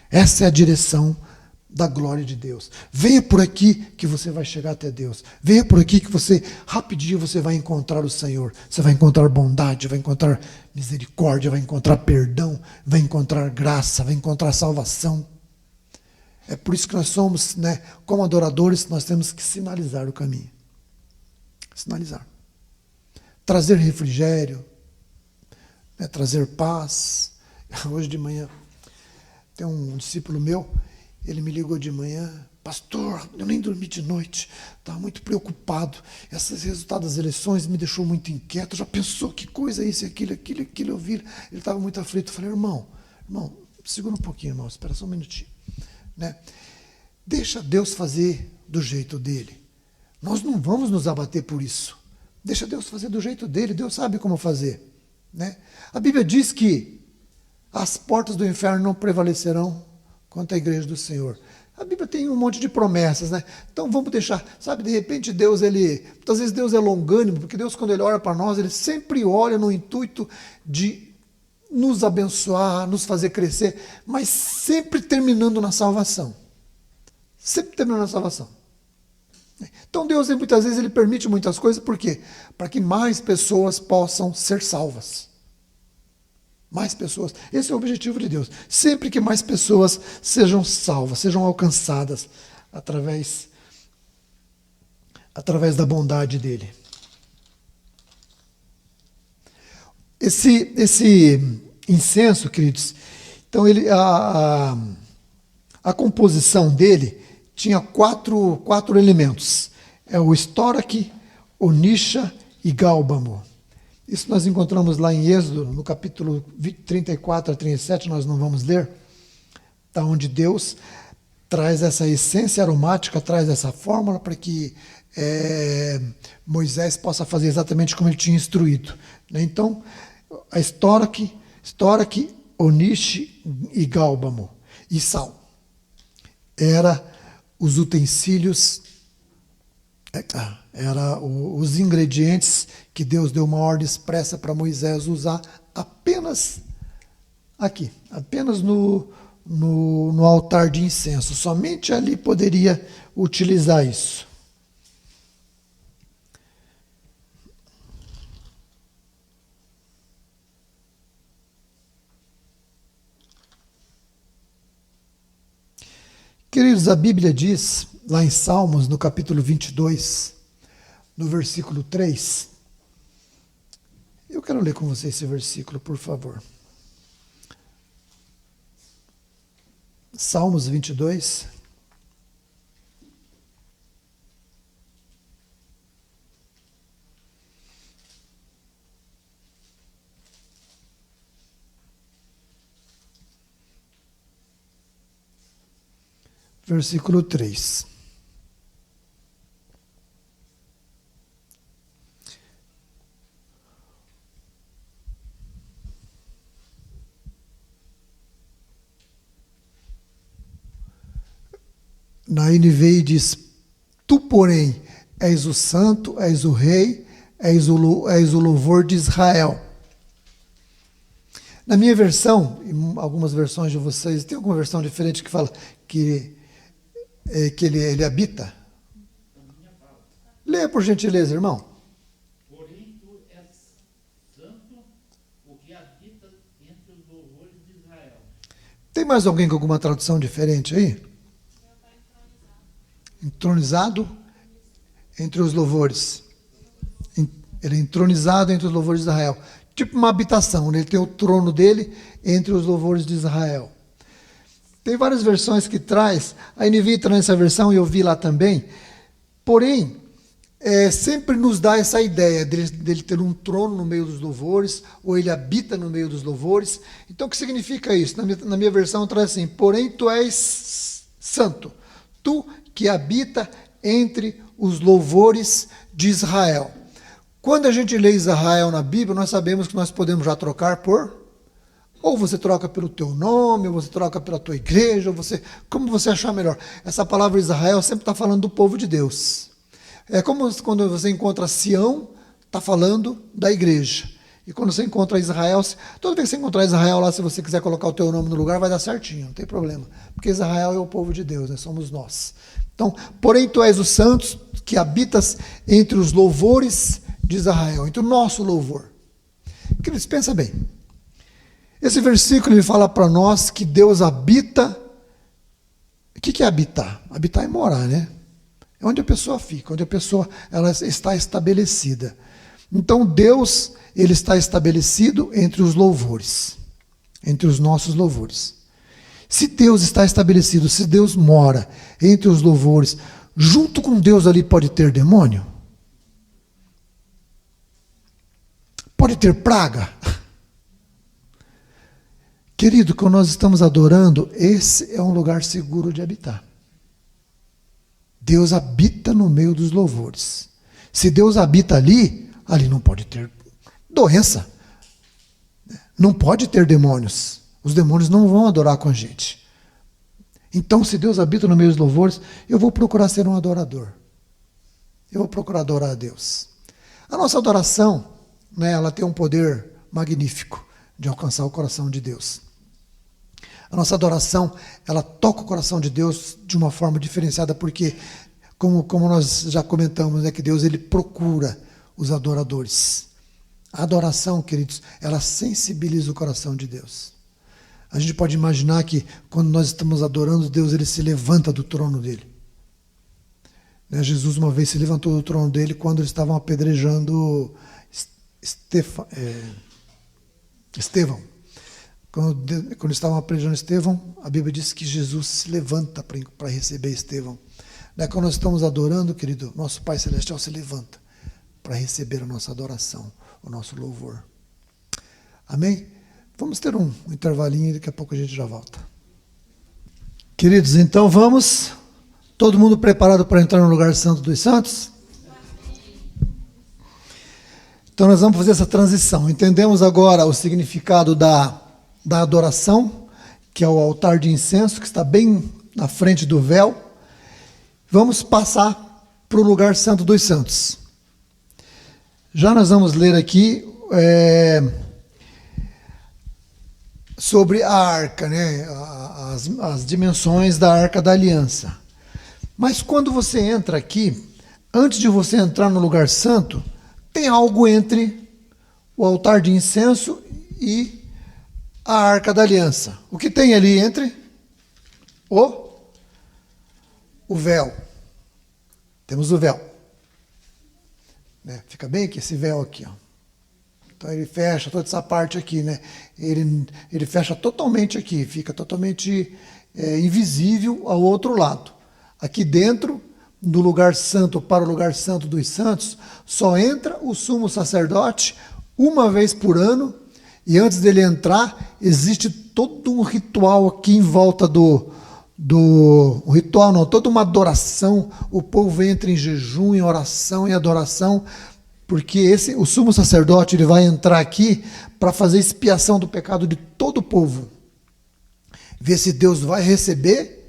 Essa é a direção da glória de Deus. Venha por aqui que você vai chegar até Deus. Venha por aqui que rapidinho você vai encontrar o Senhor. Você vai encontrar bondade, vai encontrar misericórdia, vai encontrar perdão, vai encontrar graça, vai encontrar salvação. É por isso que nós somos, né, como adoradores, nós temos que sinalizar o caminho. Sinalizar. Trazer refrigério, né, trazer paz. Hoje de manhã, tem um discípulo meu, ele me ligou de manhã: pastor, eu nem dormi de noite, estava muito preocupado. Esses resultados das eleições me deixou muito inquieto. Já pensou que coisa é isso, aquilo, eu vi. Ele estava muito aflito. Eu falei: irmão, segura um pouquinho, irmão, espera só um minutinho. Né? Deixa Deus fazer do jeito dele. Nós não vamos nos abater por isso. Deixa Deus fazer do jeito dele. Deus sabe como fazer. Né? A Bíblia diz que as portas do inferno não prevalecerão contra a igreja do Senhor. A Bíblia tem um monte de promessas, né? Então vamos deixar, sabe, de repente muitas vezes Deus é longânimo, porque Deus, quando Ele olha para nós, Ele sempre olha no intuito de nos abençoar, nos fazer crescer, mas sempre terminando na salvação. Sempre terminando na salvação. Então Deus, muitas vezes, Ele permite muitas coisas, por quê? Para que mais pessoas possam ser salvas. Mais pessoas. Esse é o objetivo de Deus. Sempre que mais pessoas sejam salvas, sejam alcançadas através da bondade dEle. Esse incenso, queridos, então a composição dele tinha quatro elementos. É o estoraque, onixa e gálbamo. Isso nós encontramos lá em Êxodo, no capítulo 34 a 37, nós não vamos ler, tá, onde Deus traz essa essência aromática, traz essa fórmula para que Moisés possa fazer exatamente como ele tinha instruído. Né? Então, a estoraque, onixe e gálbamo e sal. Era os utensílios, os ingredientes que Deus deu uma ordem expressa para Moisés usar apenas aqui, apenas no altar de incenso. Somente ali poderia utilizar isso. Queridos, a Bíblia diz, lá em Salmos, no capítulo 22, no versículo 3, eu quero ler com vocês esse versículo, por favor. Salmos 22. Versículo 3. Na NVI diz: tu, porém, és o santo, és o rei, és o louvor de Israel. Na minha versão, em algumas versões de vocês, tem alguma versão diferente que fala que ele habita? Leia, por gentileza, irmão. Porém, tu és santo, o que habita entre os louvores de Israel. Tem mais alguém com alguma tradução diferente aí? Entronizado entre os louvores. Ele é entronizado entre os louvores de Israel. tipo uma habitação, né? Ele tem o trono dele entre os louvores de Israel. Tem várias versões que traz, a NVI traz essa versão e eu vi lá também, porém, sempre nos dá essa ideia dele ter um trono no meio dos louvores, ou ele habita no meio dos louvores. Então, o que significa isso? Na minha versão traz assim, porém tu és santo, tu que habita entre os louvores de Israel. Quando a gente lê Israel na Bíblia, nós sabemos que nós podemos já trocar por... Ou você troca pelo teu nome, ou você troca pela tua igreja, ou como você achar melhor. Essa palavra Israel sempre está falando do povo de Deus. É como quando você encontra Sião, está falando da igreja. E quando você encontra Israel, toda vez que você encontrar Israel lá, se você quiser colocar o teu nome no lugar, vai dar certinho, não tem problema. Porque Israel é o povo de Deus, somos nós. Então, porém tu és o santo que habitas entre os louvores de Israel, entre o nosso louvor. Queridos, pensa bem. Esse versículo ele fala para nós que Deus habita. O que é habitar? Habitar é morar, né? É onde a pessoa fica, onde a pessoa ela está estabelecida. Então Deus ele está estabelecido entre os louvores, entre os nossos louvores. Se Deus está estabelecido, se Deus mora entre os louvores, junto com Deus ali pode ter demônio? Pode ter praga? Querido, quando nós estamos adorando, esse é um lugar seguro de habitar. Deus habita no meio dos louvores. Se Deus habita ali não pode ter doença. Não pode ter demônios. Os demônios não vão adorar com a gente. Então, se Deus habita no meio dos louvores, eu vou procurar ser um adorador. Eu vou procurar adorar a Deus. A nossa adoração, né, ela tem um poder magnífico de alcançar o coração de Deus. A nossa adoração, ela toca o coração de Deus de uma forma diferenciada, porque, como nós já comentamos, né, que Deus ele procura os adoradores. A adoração, queridos, ela sensibiliza o coração de Deus. A gente pode imaginar que, quando nós estamos adorando, Deus ele se levanta do trono dele. Né, Jesus uma vez se levantou do trono dele quando eles estavam apedrejando Estevão. Quando estavam apedrejando Estevão, a Bíblia diz que Jesus se levanta para receber Estevão. Quando nós estamos adorando, querido, nosso Pai Celestial se levanta para receber a nossa adoração, o nosso louvor. Amém? Vamos ter um intervalinho e daqui a pouco a gente já volta. Queridos, então vamos. Todo mundo preparado para entrar no lugar santo dos santos? Então nós vamos fazer essa transição. Entendemos agora o significado da adoração, que é o altar de incenso, que está bem na frente do véu. Vamos passar para o lugar santo dos santos. Já nós vamos ler aqui sobre a arca, né? As dimensões da arca da aliança. Mas quando você entra aqui, antes de você entrar no lugar santo, tem algo entre o altar de incenso e a arca da aliança. O que tem ali entre? O véu. Temos o véu. Né? Fica bem aqui, esse véu aqui. Ó. Então ele fecha toda essa parte aqui. Né? Ele fecha totalmente aqui, fica totalmente invisível ao outro lado. Aqui dentro, do lugar santo para o lugar santo dos santos, só entra o sumo sacerdote uma vez por ano. E antes dele entrar, existe todo um ritual aqui em volta um ritual não, toda uma adoração. O povo entra em jejum, em oração, em adoração, porque o sumo sacerdote ele vai entrar aqui para fazer expiação do pecado de todo o povo. Ver se Deus vai receber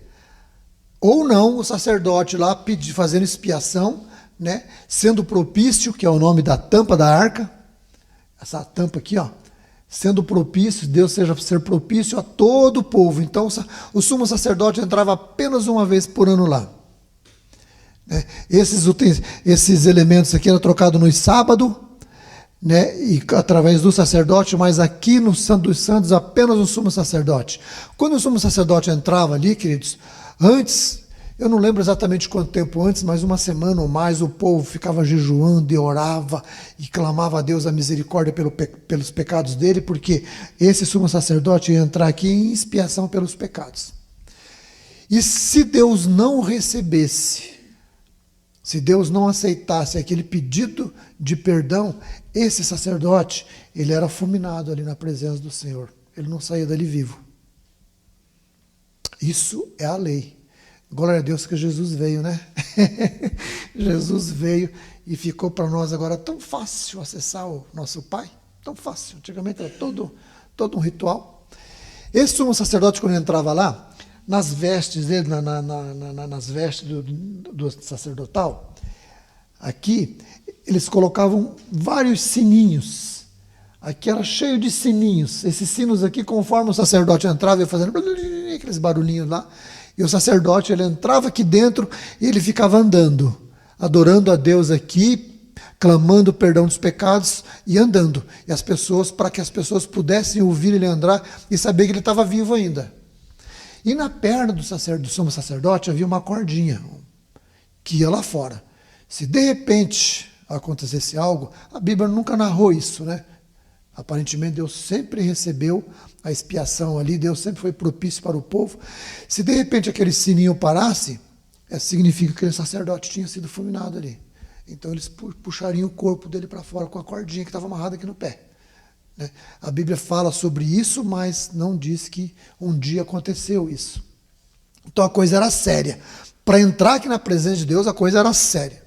ou não o sacerdote lá fazendo expiação, né, sendo propício, que é o nome da tampa da arca, essa tampa aqui, ó, sendo propício, Deus ser propício a todo o povo. Então, o sumo sacerdote entrava apenas uma vez por ano lá. Esses elementos aqui eram trocados no sábado, né, e através do sacerdote, mas aqui no Santo dos Santos apenas o sumo sacerdote. Quando o sumo sacerdote entrava ali, queridos, antes Eu não lembro exatamente quanto tempo antes, mas uma semana ou mais o povo ficava jejuando e orava e clamava a Deus a misericórdia pelos pecados dele, porque esse sumo sacerdote ia entrar aqui em expiação pelos pecados. E se Deus não recebesse, se Deus não aceitasse aquele pedido de perdão, esse sacerdote, ele era fulminado ali na presença do Senhor. Ele não saía dali vivo. Isso é a lei. Glória a Deus que Jesus veio, né? Jesus veio e ficou para nós agora tão fácil acessar o nosso Pai. Tão fácil. Antigamente era todo um ritual. Esse sumo sacerdote, quando entrava lá, nas vestes dele, nas vestes do sacerdotal, aqui, eles colocavam vários sininhos. Aqui era cheio de sininhos. Esses sinos aqui, conforme o sacerdote entrava, ia fazendo aqueles barulhinhos lá. E o sacerdote, ele entrava aqui dentro e ele ficava andando, adorando a Deus aqui, clamando perdão dos pecados e andando. E as pessoas, para que as pessoas pudessem ouvir ele andar e saber que ele estava vivo ainda. E na perna do sumo sacerdote havia uma cordinha que ia lá fora. Se de repente acontecesse algo, a Bíblia nunca narrou isso, né? Aparentemente Deus sempre recebeu a expiação ali, Deus sempre foi propício para o povo. Se de repente aquele sininho parasse, significa que aquele sacerdote tinha sido fulminado ali. Então eles puxariam o corpo dele para fora com a cordinha que estava amarrada aqui no pé. Né? A Bíblia fala sobre isso, mas não diz que um dia aconteceu isso. Então a coisa era séria. Para entrar aqui na presença de Deus, a coisa era séria.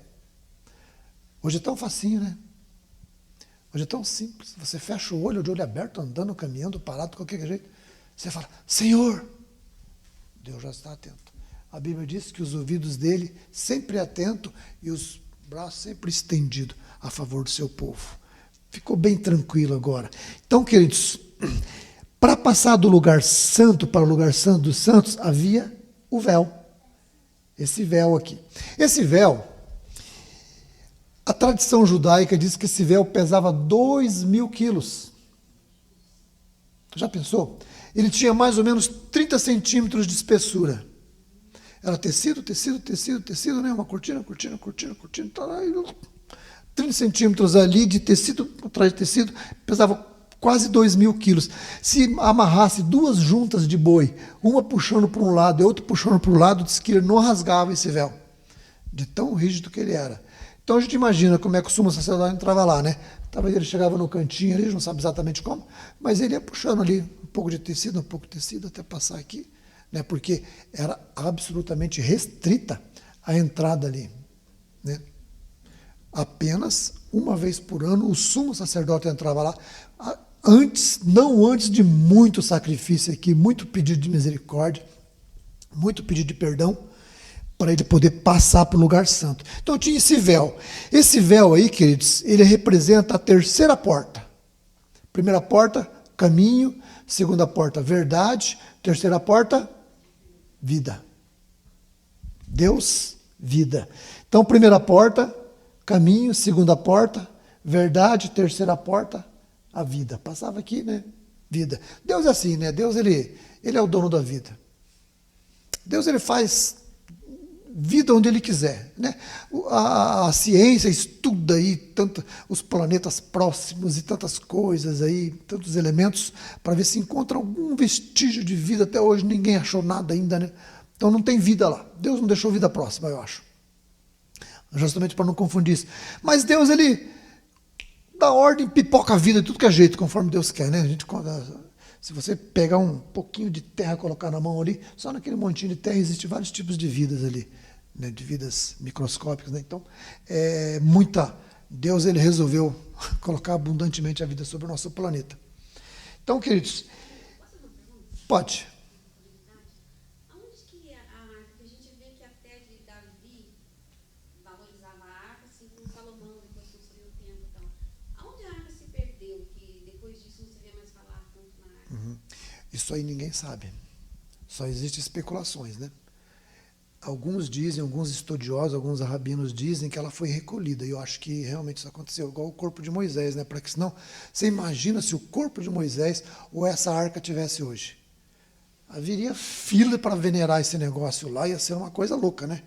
Hoje é tão facinho, né? Hoje é tão simples. Você fecha o olho, de olho aberto, andando, caminhando, parado, de qualquer jeito. Você fala, Senhor! Deus já está atento. A Bíblia diz que os ouvidos dele sempre atentos e os braços sempre estendidos a favor do seu povo. Ficou bem tranquilo agora. Então, queridos, para passar do lugar santo para o lugar santo dos santos, havia o véu. Esse véu aqui. Esse véu, a tradição judaica diz que esse véu pesava 2.000 quilos. Já pensou? Ele tinha mais ou menos 30 centímetros de espessura. Era tecido, né? Uma cortina. 30 centímetros ali de tecido, atrás de tecido, pesava quase 2.000 quilos. Se amarrasse duas juntas de boi, uma puxando para um lado e outra puxando para o lado, diz que ele não rasgava esse véu, de tão rígido que ele era. Então a gente imagina como é que o sumo sacerdote entrava lá, né? Talvez ele chegava no cantinho ali, não sabe exatamente como, mas ele ia puxando ali um pouco de tecido, até passar aqui, né? Porque era absolutamente restrita a entrada ali, né? Apenas uma vez por ano o sumo sacerdote entrava lá, não antes de muito sacrifício aqui, muito pedido de misericórdia, muito pedido de perdão, para ele poder passar para o lugar santo. Então tinha esse véu. Esse véu aí, queridos, ele representa a terceira porta. Primeira porta, caminho. Segunda porta, verdade. Terceira porta, vida. Deus, vida. Então, primeira porta, caminho. Segunda porta, verdade. Terceira porta, a vida. Passava aqui, né? Vida. Deus é assim, né? Deus, ele é o dono da vida. Deus, ele faz vida onde ele quiser, né? A ciência estuda aí tanto os planetas próximos e tantas coisas aí, tantos elementos, para ver se encontra algum vestígio de vida. Até hoje ninguém achou nada ainda, né? Então não tem vida lá. Deus não deixou vida próxima, eu acho. Justamente para não confundir isso. Mas Deus, ele dá ordem, pipoca a vida de tudo que é jeito, conforme Deus quer, né? Se você pegar um pouquinho de terra e colocar na mão ali, só naquele montinho de terra existem vários tipos de vidas ali, né, de vidas microscópicas, né? Então, Deus, ele resolveu colocar abundantemente a vida sobre o nosso planeta. Então, queridos, pode. Aonde que a arca, a gente vê que até de Davi valorizava a arca, assim como Salomão depois construiu o templo, então, aonde a arca se perdeu, que depois disso não se vê mais falar tanto na arca? Isso aí ninguém sabe. Só existem especulações, né? Alguns dizem, alguns estudiosos, alguns rabinos dizem que ela foi recolhida. E eu acho que realmente isso aconteceu, igual o corpo de Moisés, né? Para que senão, você imagina se o corpo de Moisés ou essa arca tivesse hoje. haveria fila para venerar esse negócio lá, ia ser uma coisa louca, né?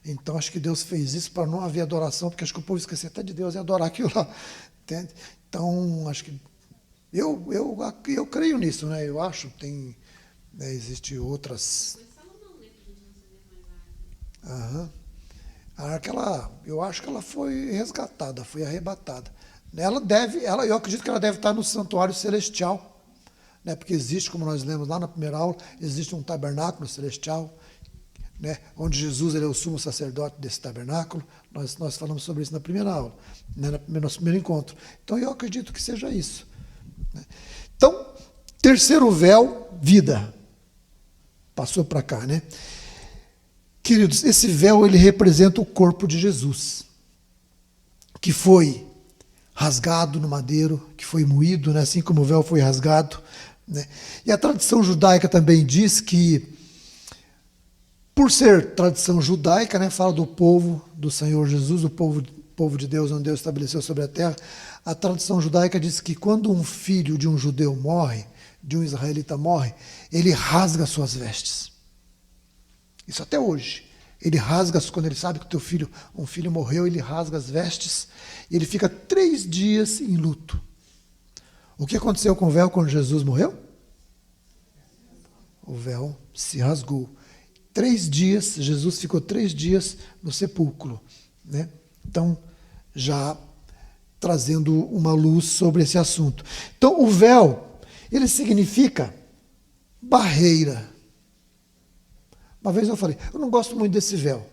Então acho que Deus fez isso para não haver adoração, porque acho que o povo esquecia até de Deus e adorar aquilo lá. Entende? Então, acho que eu creio nisso, né? Eu acho, tem, né, existe outras. Foi Salomão, né, que a gente não sabia mais a arca. Aham. A arca, eu acho que ela foi resgatada, foi arrebatada. Eu acredito que ela deve estar no santuário celestial, né? Porque existe, como nós lemos lá na primeira aula, existe um tabernáculo celestial, né? Onde Jesus ele é o sumo sacerdote desse tabernáculo. Nós falamos sobre isso na primeira aula, né? No nosso primeiro encontro. Então eu acredito que seja isso, né? Então, terceiro véu, vida. Passou para cá, né? Queridos, esse véu ele representa o corpo de Jesus, que foi rasgado no madeiro, que foi moído, né? Assim como o véu foi rasgado, né? E a tradição judaica também diz que, por ser tradição judaica, né, fala do povo do Senhor Jesus, o povo de Deus, onde Deus estabeleceu sobre a terra, a tradição judaica diz que quando um filho de um judeu morre, de um israelita morre, ele rasga suas vestes. Isso até hoje. Ele rasga, quando ele sabe que um filho morreu, ele rasga as vestes e ele fica 3 dias em luto. O que aconteceu com o véu quando Jesus morreu? O véu se rasgou. 3 dias, Jesus ficou 3 dias no sepulcro, né? Então, já trazendo uma luz sobre esse assunto. Então, o véu, ele significa barreira. Uma vez eu falei, eu não gosto muito desse véu,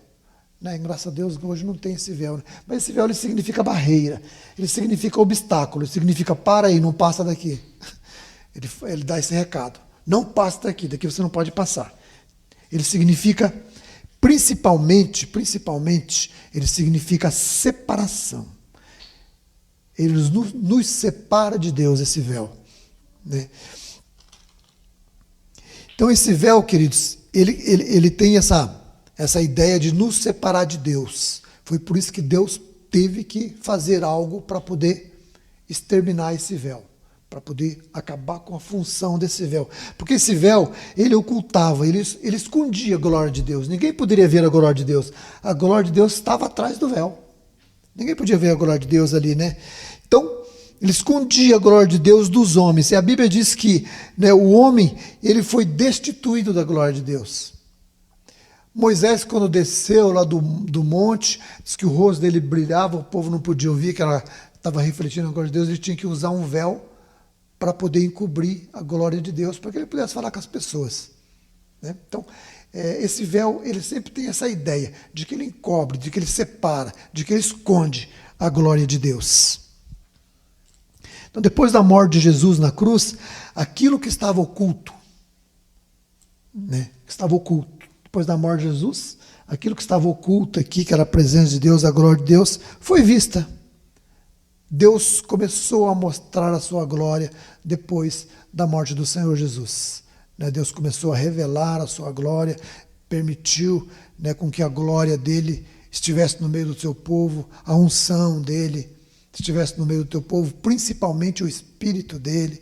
né? Graças a Deus hoje não tem esse véu, né? Mas esse véu ele significa barreira, ele significa obstáculo, ele significa para aí, não passa daqui. Ele dá esse recado, não passa daqui você não pode passar. Ele significa, principalmente, ele significa separação. Ele nos separa de Deus, esse véu, né? Então esse véu, queridos, ele tem essa ideia de nos separar de Deus. Foi por isso que Deus teve que fazer algo para poder exterminar esse véu, para poder acabar com a função desse véu. Porque esse véu, ele ocultava, ele escondia a glória de Deus. Ninguém poderia ver a glória de Deus. A glória de Deus estava atrás do véu. Ninguém podia ver a glória de Deus ali, né? Então, ele escondia a glória de Deus dos homens. E a Bíblia diz que, né, o homem, ele foi destituído da glória de Deus. Moisés, quando desceu lá do monte, diz que o rosto dele brilhava, o povo não podia ouvir, que ela estava refletindo a glória de Deus, ele tinha que usar um véu para poder encobrir a glória de Deus, para que ele pudesse falar com as pessoas, né? Então, esse véu, ele sempre tem essa ideia de que ele encobre, de que ele separa, de que ele esconde a glória de Deus. Então, depois da morte de Jesus na cruz, aquilo que estava oculto, né, depois da morte de Jesus, aquilo que estava oculto aqui, que era a presença de Deus, a glória de Deus, foi vista. Deus começou a mostrar a sua glória depois da morte do Senhor Jesus, né? Deus começou a revelar a sua glória, permitiu, né, com que a glória dele estivesse no meio do seu povo, a unção dele estivesse no meio do teu povo, principalmente o Espírito dele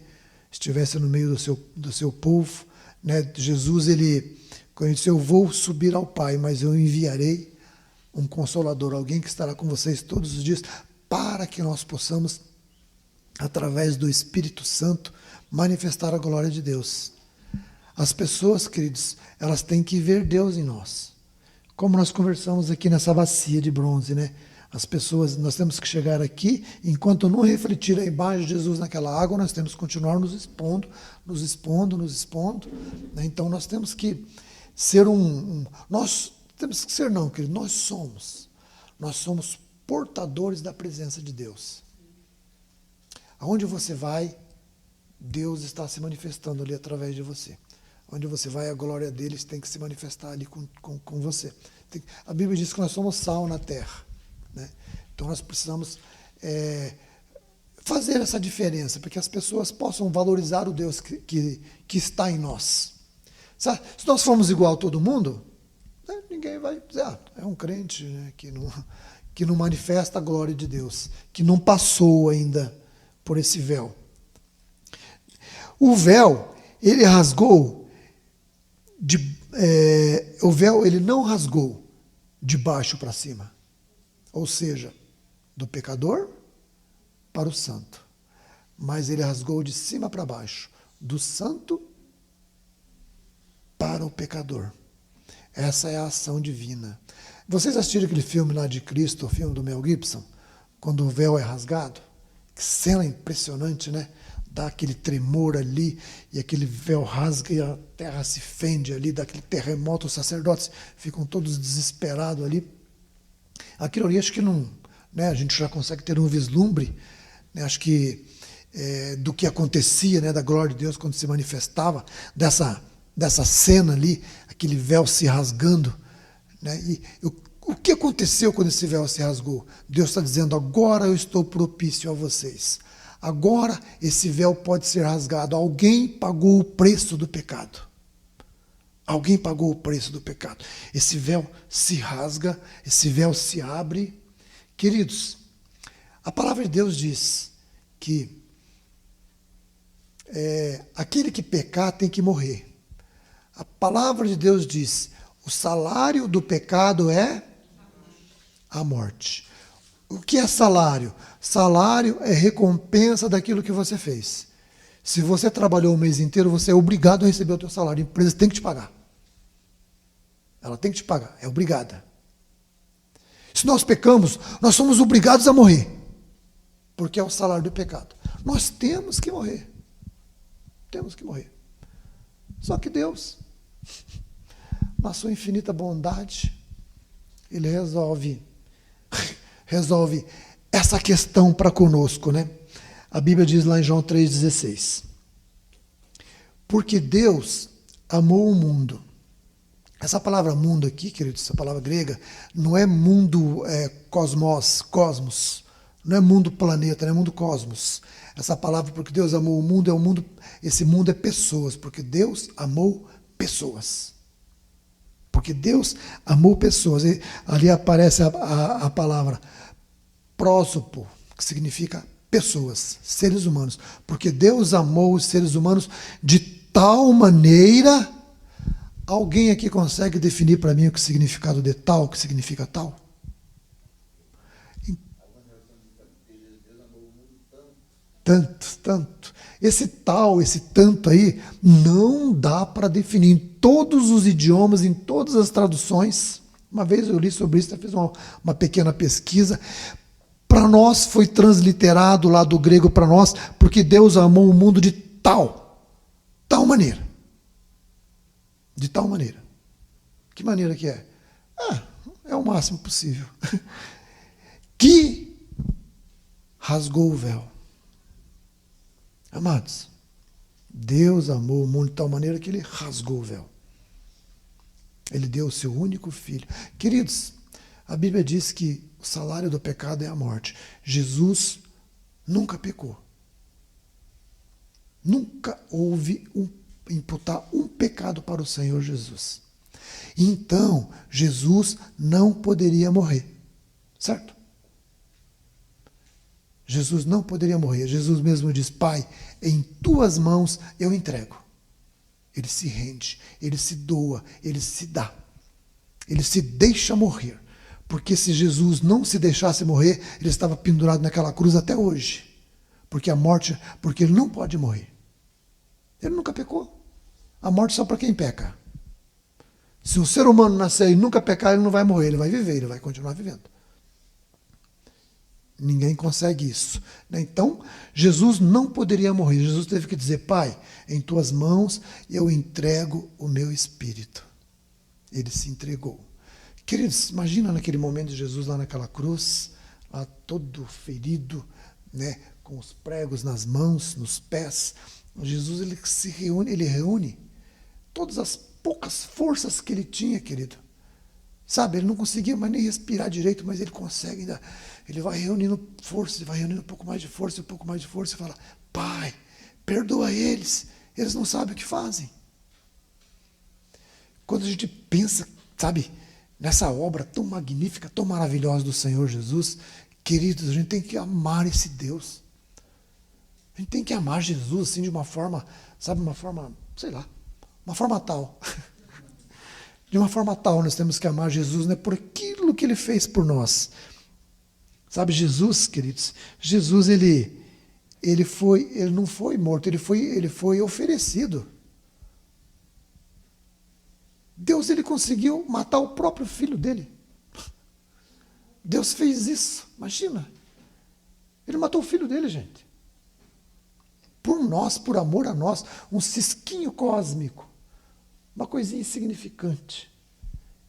estivesse no meio do seu povo, né? Jesus, quando ele disse, eu vou subir ao Pai, mas eu enviarei um Consolador, alguém que estará com vocês todos os dias, para que nós possamos, através do Espírito Santo, manifestar a glória de Deus. As pessoas, queridos, elas têm que ver Deus em nós. Como nós conversamos aqui nessa bacia de bronze, né? As pessoas, nós temos que chegar aqui, enquanto não refletir a imagem de Jesus naquela água, nós temos que continuar nos expondo, né? Então nós temos que ser nós temos que ser não, querido, nós somos portadores da presença de Deus. Aonde você vai, Deus está se manifestando ali através de você. Onde você vai, a glória deles tem que se manifestar ali com você. A Bíblia diz que nós somos sal na terra, né? Então nós precisamos fazer essa diferença, para que as pessoas possam valorizar o Deus que está em nós. Sabe? Se nós formos igual a todo mundo, né, ninguém vai dizer, é um crente, né, que não manifesta a glória de Deus, que não passou ainda por esse véu. O véu, ele rasgou o véu ele não rasgou de baixo para cima, ou seja, do pecador para o santo, mas ele rasgou de cima para baixo, do santo para o pecador. Essa é a ação divina. Vocês assistiram aquele filme lá de Cristo, o filme do Mel Gibson, quando o véu é rasgado? Que cena impressionante, né? Dá aquele tremor ali, e aquele véu rasga e a terra se fende ali, dá aquele terremoto, os sacerdotes ficam todos desesperados ali. Aquilo ali acho que não, né, a gente já consegue ter um vislumbre, né, acho que do que acontecia, né, da glória de Deus quando se manifestava, dessa cena ali, aquele véu se rasgando, né, e o que aconteceu quando esse véu se rasgou? Deus está dizendo, agora eu estou propício a vocês. Agora esse véu pode ser rasgado. Alguém pagou o preço do pecado. Alguém pagou o preço do pecado. Esse véu se rasga, esse véu se abre. Queridos, a palavra de Deus diz que aquele que pecar tem que morrer. A palavra de Deus diz, o salário do pecado é a morte. O que é salário? Salário é recompensa daquilo que você fez. Se você trabalhou o mês inteiro, você é obrigado a receber o teu salário. A empresa tem que te pagar. Ela tem que te pagar, é obrigada. Se nós pecamos, nós somos obrigados a morrer. Porque é o salário do pecado. Nós temos que morrer. Temos que morrer. Só que Deus, na sua infinita bondade, Ele resolve essa questão para conosco, né? A Bíblia diz lá em João 3,16. Porque Deus amou o mundo. Essa palavra mundo aqui, queridos, essa palavra grega, não é mundo cosmos, não é mundo planeta, não é mundo cosmos. Essa palavra, porque Deus amou o mundo, esse mundo é pessoas, porque Deus amou pessoas. Porque Deus amou pessoas. E ali aparece a palavra prósopo, que significa pessoas, seres humanos. Porque Deus amou os seres humanos de tal maneira. Alguém aqui consegue definir para mim o que significado de tal, o que significa tal? Tanto. Esse tal, esse tanto aí, não dá para definir em todos os idiomas, em todas as traduções. Uma vez eu li sobre isso, fiz uma pequena pesquisa. Para nós foi transliterado lá do grego para nós, porque Deus amou o mundo de tal maneira. De tal maneira. Que maneira que é? É o máximo possível. Que rasgou o véu. Amados, Deus amou o mundo de tal maneira que Ele rasgou o véu. Ele deu o seu único filho. Queridos, a Bíblia diz que o salário do pecado é a morte. Jesus nunca pecou. Nunca houve imputar um pecado para o Senhor Jesus. Então, Jesus não poderia morrer. Certo? Jesus não poderia morrer. Jesus mesmo diz, Pai, em tuas mãos eu entrego. Ele se rende, ele se doa, ele se dá. Ele se deixa morrer. Porque se Jesus não se deixasse morrer, ele estava pendurado naquela cruz até hoje. Porque a morte, porque ele não pode morrer. Ele nunca pecou. A morte só para quem peca. Se o ser humano nascer e nunca pecar, ele não vai morrer, ele vai viver, ele vai continuar vivendo. Ninguém consegue isso. Então, Jesus não poderia morrer. Jesus teve que dizer, Pai, em tuas mãos eu entrego o meu espírito. Ele se entregou. Queridos, imagina naquele momento de Jesus lá naquela cruz, lá todo ferido, né, com os pregos nas mãos, nos pés. Jesus ele reúne todas as poucas forças que ele tinha, querido. Sabe, ele não conseguia mais nem respirar direito, mas ele consegue ainda. Ele vai reunindo força, ele vai reunindo um pouco mais de força, um pouco mais de força, e fala, Pai, perdoa eles não sabem o que fazem. Quando a gente pensa, sabe, nessa obra tão magnífica, tão maravilhosa do Senhor Jesus, queridos, a gente tem que amar esse Deus. A gente tem que amar Jesus assim de uma forma, sabe, uma forma, sei lá, uma forma tal. De uma forma tal, nós temos que amar Jesus, né, por aquilo que ele fez por nós. Sabe, Jesus, queridos, Jesus, ele não foi morto, ele foi oferecido. Deus, ele conseguiu matar o próprio filho dele. Deus fez isso, imagina. Ele matou o filho dele, gente. Por nós, por amor a nós, um cisquinho cósmico. Uma coisinha insignificante.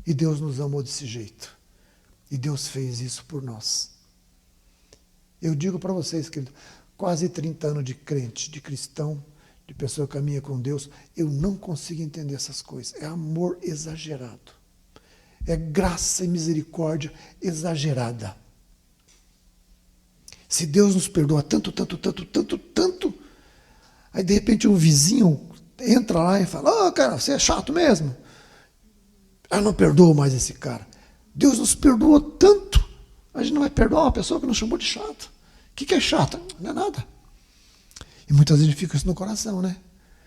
E Deus nos amou desse jeito. E Deus fez isso por nós. Eu digo para vocês, querido, quase 30 anos de crente, de cristão, de pessoa que caminha com Deus, eu não consigo entender essas coisas. É amor exagerado. É graça e misericórdia exagerada. Se Deus nos perdoa tanto, aí de repente um vizinho entra lá e fala, cara, você é chato mesmo. Eu não perdoo mais esse cara. Deus nos perdoou tanto, a gente não vai perdoar uma pessoa que nos chamou de chato. O que é chato? Não é nada. E muitas vezes a gente fica isso no coração, né?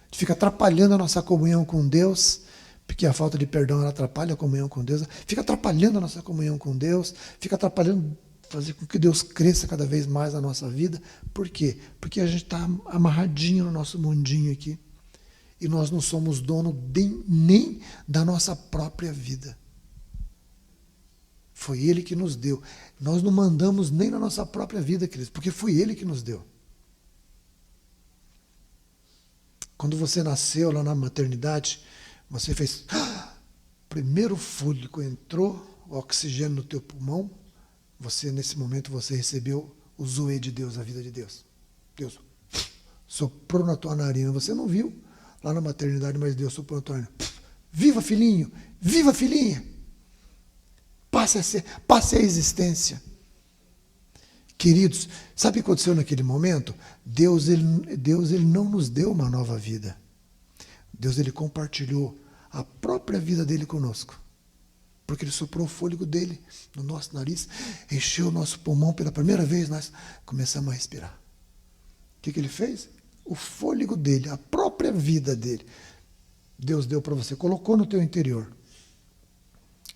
A gente fica atrapalhando a nossa comunhão com Deus, porque a falta de perdão ela atrapalha a comunhão com Deus, fica atrapalhando a nossa comunhão com Deus, fica atrapalhando fazer com que Deus cresça cada vez mais na nossa vida. Por quê? Porque a gente está amarradinho no nosso mundinho aqui. E nós não somos dono nem da nossa própria vida. Foi Ele que nos deu. Nós não mandamos nem na nossa própria vida, queridos, porque foi Ele que nos deu. Quando você nasceu lá na maternidade, você fez... primeiro fôlego entrou, o oxigênio no teu pulmão, nesse momento você recebeu o zoe de Deus, a vida de Deus. Deus soprou na tua narina, você não viu lá na maternidade, mas Deus soprou na tua narina. Viva, filhinho! Viva, filhinha! Passe a existência. Queridos, sabe o que aconteceu naquele momento? Deus ele não nos deu uma nova vida. Deus ele compartilhou a própria vida dele conosco. Porque ele soprou o fôlego dele no nosso nariz, encheu o nosso pulmão pela primeira vez, nós começamos a respirar. O que ele fez? O fôlego dele, a própria vida dele, Deus deu para você, colocou no teu interior.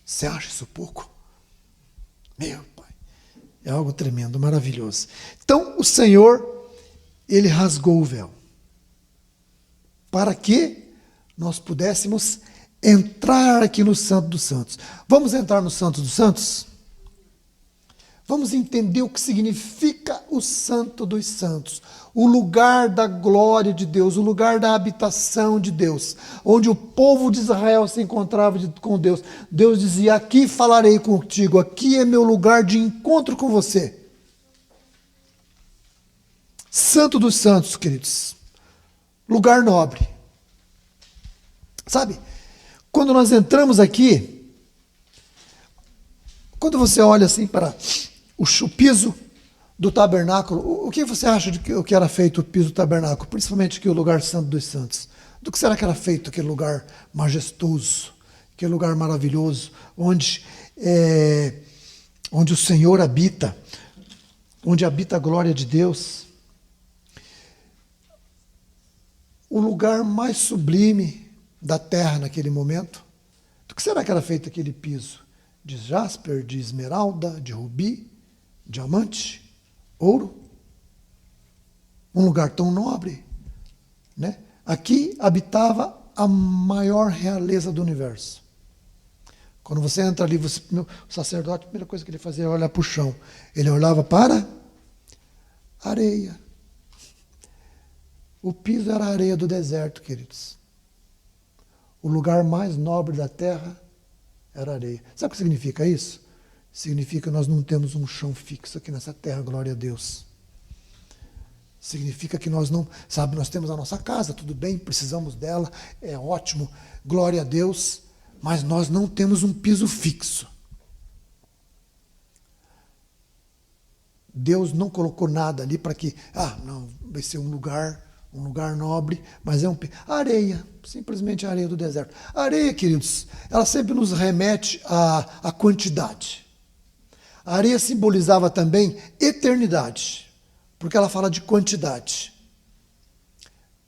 Você acha isso pouco? Meu Pai, é algo tremendo, maravilhoso. Então, o Senhor, Ele rasgou o véu, para que nós pudéssemos entrar aqui no Santo dos Santos. Vamos entrar no Santo dos Santos? Vamos entender o que significa o Santo dos Santos, o lugar da glória de Deus, o lugar da habitação de Deus, onde o povo de Israel se encontrava com Deus. Deus dizia, aqui falarei contigo, aqui é meu lugar de encontro com você. Santo dos Santos, queridos, lugar nobre. Sabe, quando nós entramos aqui, quando você olha assim para o piso do tabernáculo, o que você acha de que o que era feito o piso do tabernáculo, principalmente que o lugar santo dos santos? Do que será que era feito aquele lugar majestoso, aquele lugar maravilhoso, onde o Senhor habita, onde habita a glória de Deus? O lugar mais sublime da terra naquele momento. Do que será que era feito aquele piso? De jasper, de esmeralda, de rubi, diamante, ouro? Um lugar tão nobre, né? Aqui habitava a maior realeza do universo. Quando você entra ali, o sacerdote, a primeira coisa que ele fazia era olhar para o chão. Ele olhava para a areia. O piso era a areia do deserto, queridos. O lugar mais nobre da terra era areia. Sabe o que significa isso? Significa que nós não temos um chão fixo aqui nessa terra, glória a Deus. Significa que nós não, sabe, nós temos a nossa casa, tudo bem, precisamos dela, é ótimo, glória a Deus, mas nós não temos um piso fixo. Deus não colocou nada ali para que, não, vai ser um lugar nobre, mas é areia, simplesmente a areia do deserto. A areia, queridos, ela sempre nos remete à quantidade. A areia simbolizava também eternidade, porque ela fala de quantidade.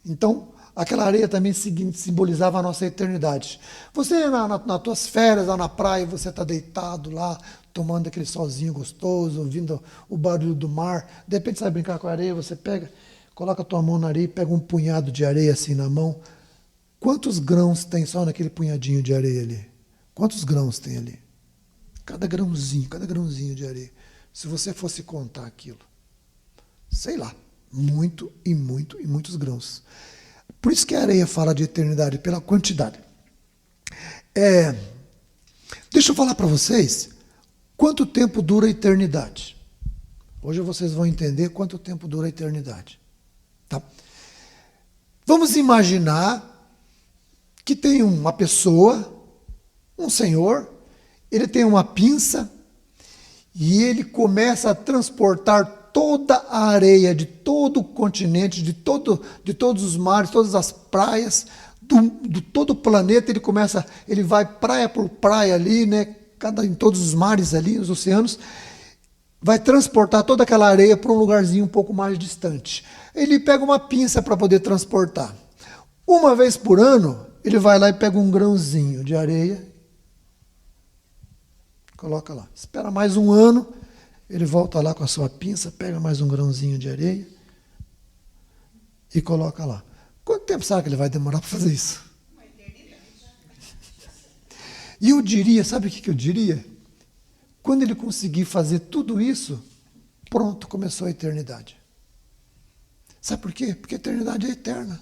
Então, aquela areia também simbolizava a nossa eternidade. Você, nas tuas férias, lá na praia, você está deitado lá, tomando aquele solzinho gostoso, ouvindo o barulho do mar. De repente, você vai brincar com a areia, você pega, coloca a tua mão na areia, pega um punhado de areia assim na mão. Quantos grãos tem só naquele punhadinho de areia ali? Quantos grãos tem ali? Cada grãozinho de areia. Se você fosse contar aquilo, sei lá, muitos grãos. Por isso que a areia fala de eternidade, pela quantidade. Deixa eu falar para vocês quanto tempo dura a eternidade. Hoje vocês vão entender quanto tempo dura a eternidade. Tá? Vamos imaginar que tem uma pessoa, um senhor, ele tem uma pinça e ele começa a transportar toda a areia de todo o continente, de todos os mares, todas as praias, do todo o planeta. Ele vai praia por praia ali, né, em todos os mares ali, os oceanos, vai transportar toda aquela areia para um lugarzinho um pouco mais distante. Ele pega uma pinça para poder transportar. Uma vez por ano, ele vai lá e pega um grãozinho de areia, coloca lá. Espera mais um ano, ele volta lá com a sua pinça, pega mais um grãozinho de areia e coloca lá. Quanto tempo será que ele vai demorar para fazer isso? Uma eternidade. E eu diria, sabe o que eu diria? Quando ele conseguir fazer tudo isso, pronto, começou a eternidade. Sabe por quê? Porque a eternidade é eterna.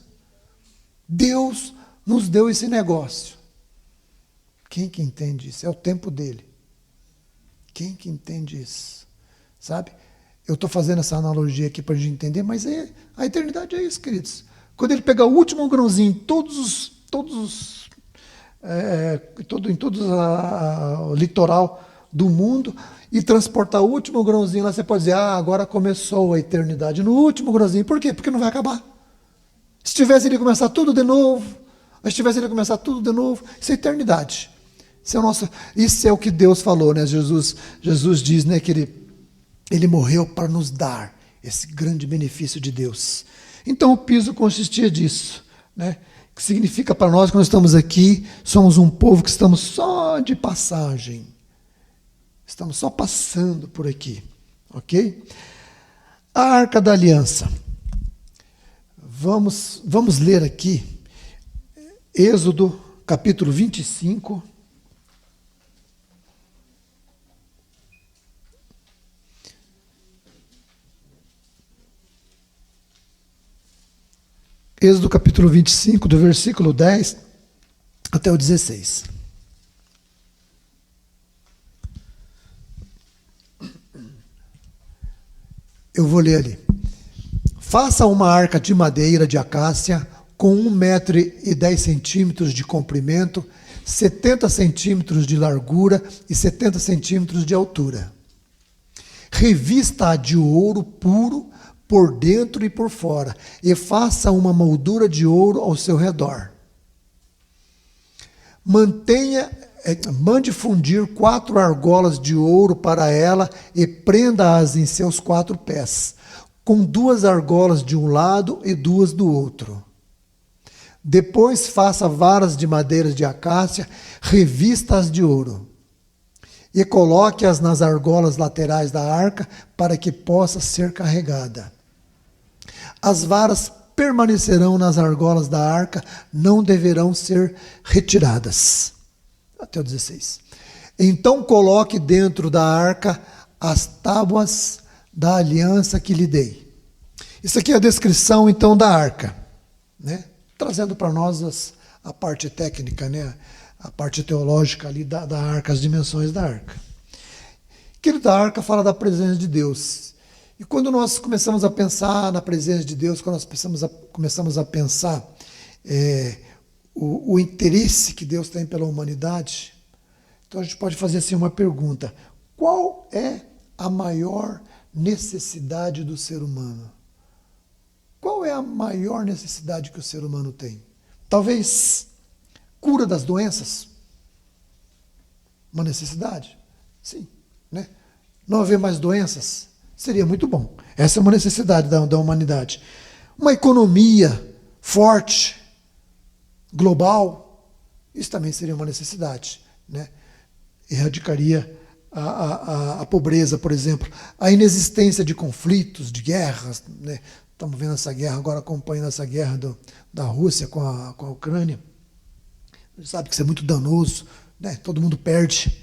Deus nos deu esse negócio. Quem que entende isso? É o tempo dele. Quem que entende isso? Sabe? Eu estou fazendo essa analogia aqui para a gente entender, mas a eternidade é isso, queridos. Quando ele pegar o último grãozinho em todo o litoral do mundo e transportar o último grãozinho lá, você pode dizer, agora começou a eternidade. No último grãozinho. Por quê? Porque não vai acabar. Se tivesse ele começar tudo de novo, isso é eternidade. Isso é o que Deus falou, né? Jesus diz, né, que ele morreu para nos dar esse grande benefício de Deus. Então o piso consistia disso, né? Que significa para nós, quando estamos aqui, somos um povo que estamos só de passagem. Estamos só passando por aqui, ok? A Arca da Aliança. Vamos ler aqui, Êxodo, capítulo 25. Êxodo capítulo 25, do versículo 10 até o 16. Eu vou ler ali. Faça uma arca de madeira de acácia com 1,10 m de comprimento, 70 centímetros de largura e 70 centímetros de altura. Revista-a de ouro puro por dentro e por fora, e faça uma moldura de ouro ao seu redor. Mande fundir 4 argolas de ouro para ela e prenda-as em seus 4 pés, com 2 argolas de um lado e 2 do outro. Depois faça varas de madeira de acácia, revista-as de ouro, e coloque-as nas argolas laterais da arca para que possa ser carregada. As varas permanecerão nas argolas da arca, não deverão ser retiradas. Até o 16. Então coloque dentro da arca as tábuas da aliança que lhe dei. Isso aqui é a descrição, então, da arca, né? Trazendo para nós a parte técnica, né? A parte teológica ali da arca, as dimensões da arca. Aquilo da arca fala da presença de Deus. E quando nós começamos a pensar na presença de Deus, quando nós começamos a pensar o interesse que Deus tem pela humanidade, então a gente pode fazer assim uma pergunta: qual é a maior necessidade do ser humano? Qual é a maior necessidade que o ser humano tem? Talvez cura das doenças? Uma necessidade? Sim, né? Não haver mais doenças? Seria muito bom. Essa é uma necessidade da humanidade. Uma economia forte, global, isso também seria uma necessidade, né? Erradicaria a pobreza, por exemplo, a inexistência de conflitos, de guerras, né? Estamos vendo essa guerra agora, acompanhando essa guerra da Rússia com a Ucrânia. A gente sabe que isso é muito danoso, né? Todo mundo perde.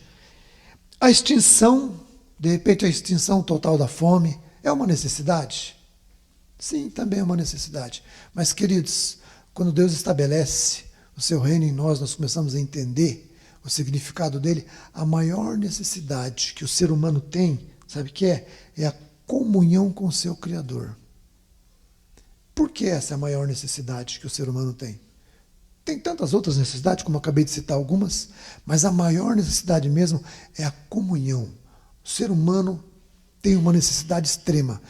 A extinção, de repente a extinção total da fome, é uma necessidade? Sim, também é uma necessidade. Mas, queridos, quando Deus estabelece o seu reino em nós, nós começamos a entender o significado dele. A maior necessidade que o ser humano tem, sabe o que é? É a comunhão com o seu Criador. Por que essa é a maior necessidade que o ser humano tem? Tem tantas outras necessidades, como eu acabei de citar algumas, mas a maior necessidade mesmo é a comunhão. O ser humano tem uma necessidade extrema,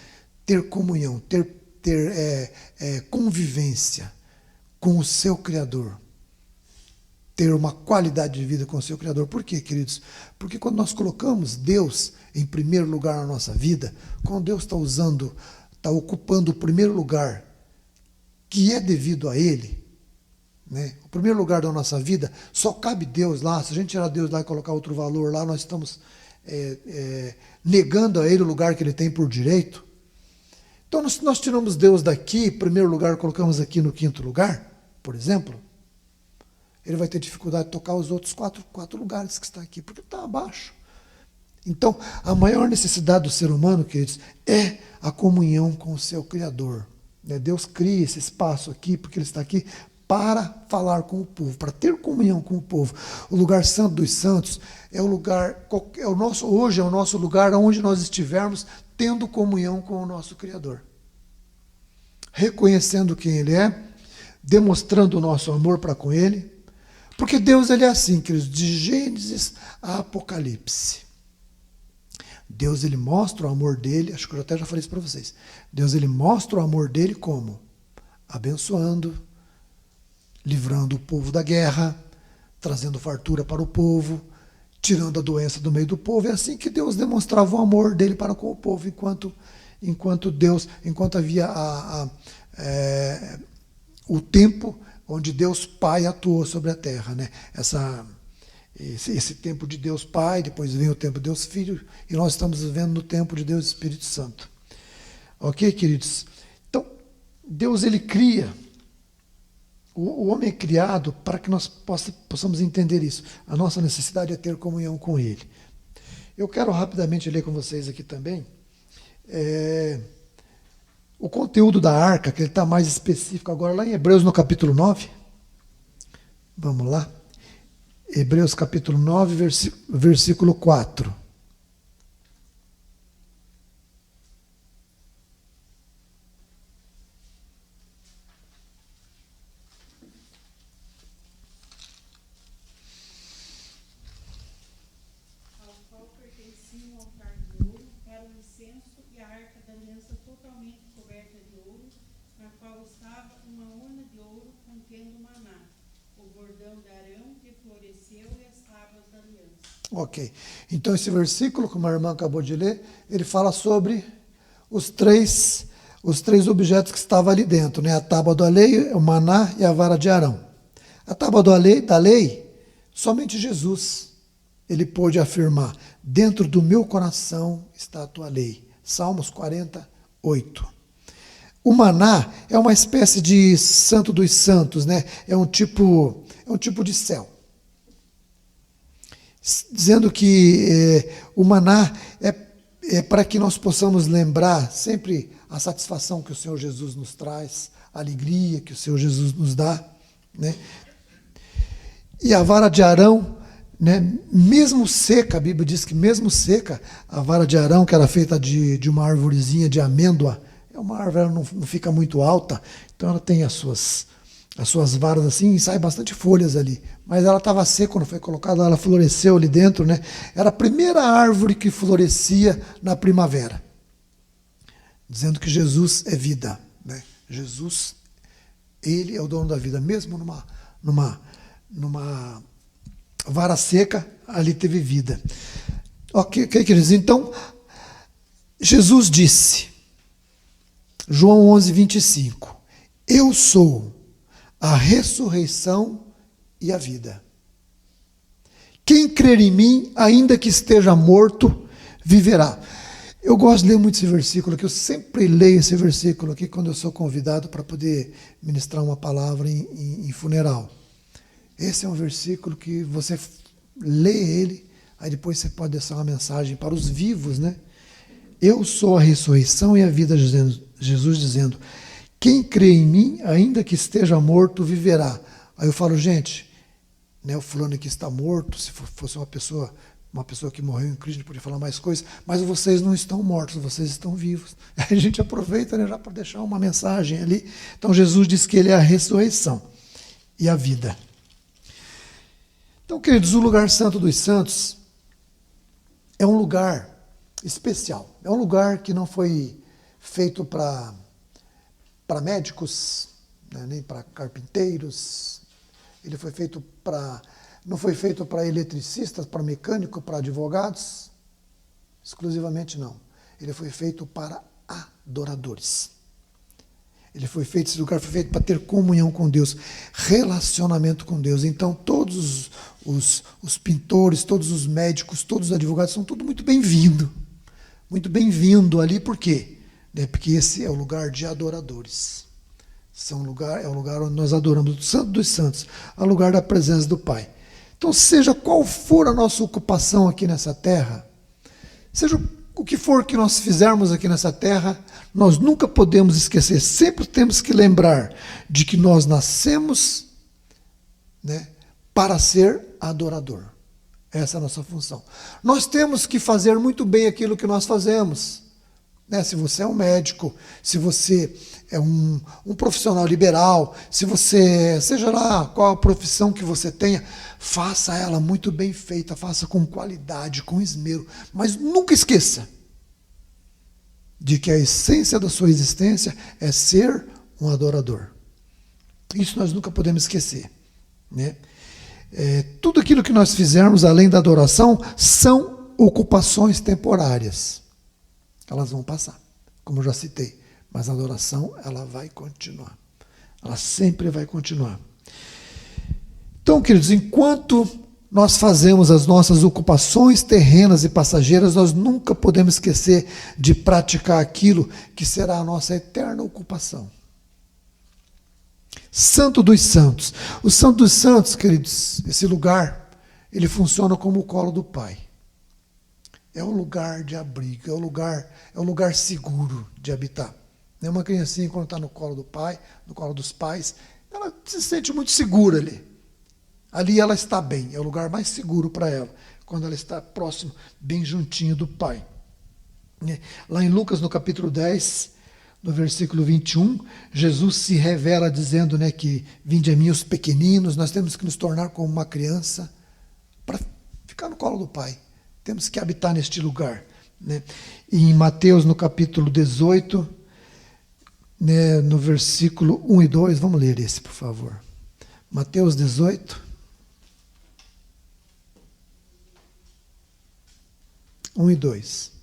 ter comunhão, ter convivência com o seu Criador. Ter uma qualidade de vida com o seu Criador. Por quê, queridos? Porque quando nós colocamos Deus em primeiro lugar na nossa vida, quando Deus está ocupando o primeiro lugar que é devido a Ele, né? O primeiro lugar da nossa vida, só cabe Deus lá. Se a gente tirar Deus lá e colocar outro valor lá, nós estamos negando a Ele o lugar que Ele tem por direito. Então, se nós tiramos Deus daqui, primeiro lugar, colocamos aqui no quinto lugar, por exemplo, ele vai ter dificuldade de tocar os outros quatro lugares que está aqui, porque está abaixo. Então, a maior necessidade do ser humano, queridos, é a comunhão com o seu Criador. Deus cria esse espaço aqui, porque Ele está aqui para falar com o povo, para ter comunhão com o povo. O lugar santo dos santos é o lugar, hoje é o nosso lugar onde nós estivermos tendo comunhão com o nosso Criador. Reconhecendo quem Ele é, demonstrando o nosso amor para com Ele, porque Deus ele é assim, queridos, de Gênesis a Apocalipse. Deus ele mostra o amor dele, acho que eu até já falei isso para vocês. Deus ele mostra o amor dele como? Abençoando, livrando o povo da guerra, trazendo fartura para o povo, tirando a doença do meio do povo. É assim que Deus demonstrava o amor dele para com o povo, enquanto havia o tempo onde Deus Pai atuou sobre a terra, né? Esse tempo de Deus Pai, depois vem o tempo de Deus Filho, e nós estamos vivendo no tempo de Deus Espírito Santo. Ok, queridos? Então, Deus ele cria, o homem é criado para que nós possamos entender isso. A nossa necessidade é ter comunhão com Ele. Eu quero rapidamente ler com vocês aqui também o conteúdo da arca, que ele está mais específico agora, lá em Hebreus, no capítulo 9. Vamos lá. Hebreus, capítulo 9, versículo 4. Ao qual pertencia um altar de ouro para o incenso e a arca da aliança totalmente coberta de ouro, na qual estava uma urna de ouro contendo maná, o bordão de Arão que floresceu e as tábuas da aliança. Ok. Então esse versículo, como a irmã acabou de ler, ele fala sobre os três objetos que estavam ali dentro, né? A tábua da lei, o maná e a vara de Arão. A tábua da lei, somente Jesus ele pôde afirmar: dentro do meu coração está a tua lei. Salmos 48. O maná é uma espécie de santo dos santos, né? É um tipo de céu. Dizendo que o maná é para que nós possamos lembrar sempre a satisfação que o Senhor Jesus nos traz, a alegria que o Senhor Jesus nos dá, né? E a vara de Arão, né? Mesmo seca, a Bíblia diz que mesmo seca, a vara de Arão, que era feita de uma árvorezinha de amêndoa, é uma árvore, ela não fica muito alta, então ela tem as suas varas assim, e sai bastante folhas ali. Mas ela estava seca quando foi colocada, ela floresceu ali dentro, né? Era a primeira árvore que florescia na primavera. Dizendo que Jesus é vida, né? Jesus, ele é o dono da vida. Mesmo numa vara seca, ali teve vida. Ok, queridos? Então, Jesus disse, João 11, 25, eu sou a ressurreição e a vida. Quem crer em mim, ainda que esteja morto, viverá. Eu gosto de ler muito esse versículo aqui, eu sempre leio esse versículo aqui quando eu sou convidado para poder ministrar uma palavra em funeral. Esse é um versículo que você lê ele, aí depois você pode deixar uma mensagem para os vivos, né? Eu sou a ressurreição e a vida, Jesus dizendo, quem crê em mim, ainda que esteja morto, viverá. Aí eu falo, gente, né, o fulano aqui está morto, se fosse uma pessoa que morreu em Cristo, podia falar mais coisas, mas vocês não estão mortos, vocês estão vivos. Aí a gente aproveita, né, já para deixar uma mensagem ali. Então Jesus diz que ele é a ressurreição e a vida. Então, queridos, o lugar santo dos santos é um lugar especial. É um lugar que não foi feito para médicos, né, nem para carpinteiros. Ele foi feito não foi feito para eletricistas, para mecânicos, para advogados. Exclusivamente não. Ele foi feito para adoradores. Esse lugar foi feito para ter comunhão com Deus, relacionamento com Deus. Então, todos os pintores, todos os médicos, todos os advogados são tudo muito bem-vindos. Muito bem-vindo ali, por quê? Porque esse é o lugar de adoradores. É o lugar onde nós adoramos o Santo dos Santos, é o lugar da presença do Pai. Então, seja qual for a nossa ocupação aqui nessa terra, seja o que for que nós fizermos aqui nessa terra, nós nunca podemos esquecer, sempre temos que lembrar de que nós nascemos, né, para ser adorador. Essa é a nossa função. Nós temos que fazer muito bem aquilo que nós fazemos. Né? Se você é um médico, se você é um profissional liberal, se você, seja lá qual a profissão que você tenha, faça ela muito bem feita, faça com qualidade, com esmero. Mas nunca esqueça de que a essência da sua existência é ser um adorador. Isso nós nunca podemos esquecer. Né? Tudo aquilo que nós fizermos além da adoração são ocupações temporárias. Elas vão passar, como eu já citei. Mas a adoração, ela vai continuar. Ela sempre vai continuar. Então, queridos, enquanto nós fazemos as nossas ocupações terrenas e passageiras, nós nunca podemos esquecer de praticar aquilo que será a nossa eterna ocupação. Santo dos Santos. O Santo dos Santos, queridos, esse lugar, ele funciona como o colo do Pai. É um lugar de abrigo, é um lugar seguro de habitar. Uma criancinha, quando está no colo do pai, no colo dos pais, ela se sente muito segura ali. Ali ela está bem, é o lugar mais seguro para ela, quando ela está próximo, bem juntinho do pai. Lá em Lucas, no capítulo 10, no versículo 21, Jesus se revela dizendo, né, que vinde a mim os pequeninos, nós temos que nos tornar como uma criança para ficar no colo do pai. Temos que habitar neste lugar. Né? E em Mateus, no capítulo 18, né, no versículo 1 e 2, vamos ler esse, por favor. Mateus 18, 1 e 2.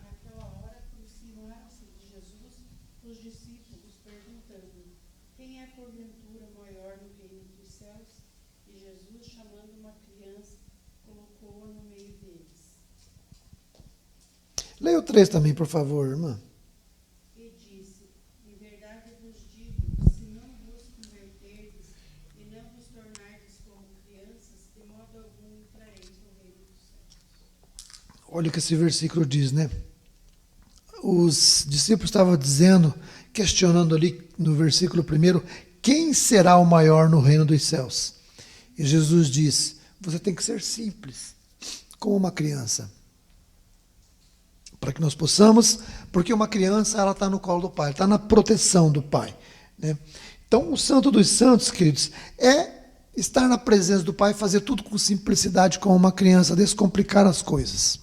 Naquela hora aproximaram-se de Jesus os discípulos, perguntando: quem é porventura maior no reino dos céus? E Jesus, chamando uma criança, colocou-a no meio deles. Leia o 3 também, por favor, irmã. E disse: em verdade vos digo, se não vos converterdes e não vos tornardes como crianças, de modo algum entrareis no reino dos céus. Olha o que esse versículo diz, né? Os discípulos estavam dizendo, questionando ali no versículo 1, quem será o maior no reino dos céus? E Jesus diz, você tem que ser simples, como uma criança. Para que nós possamos, porque uma criança, ela está no colo do pai, está na proteção do pai. Né? Então, o Santo dos Santos, queridos, é estar na presença do pai, fazer tudo com simplicidade, como uma criança, descomplicar as coisas.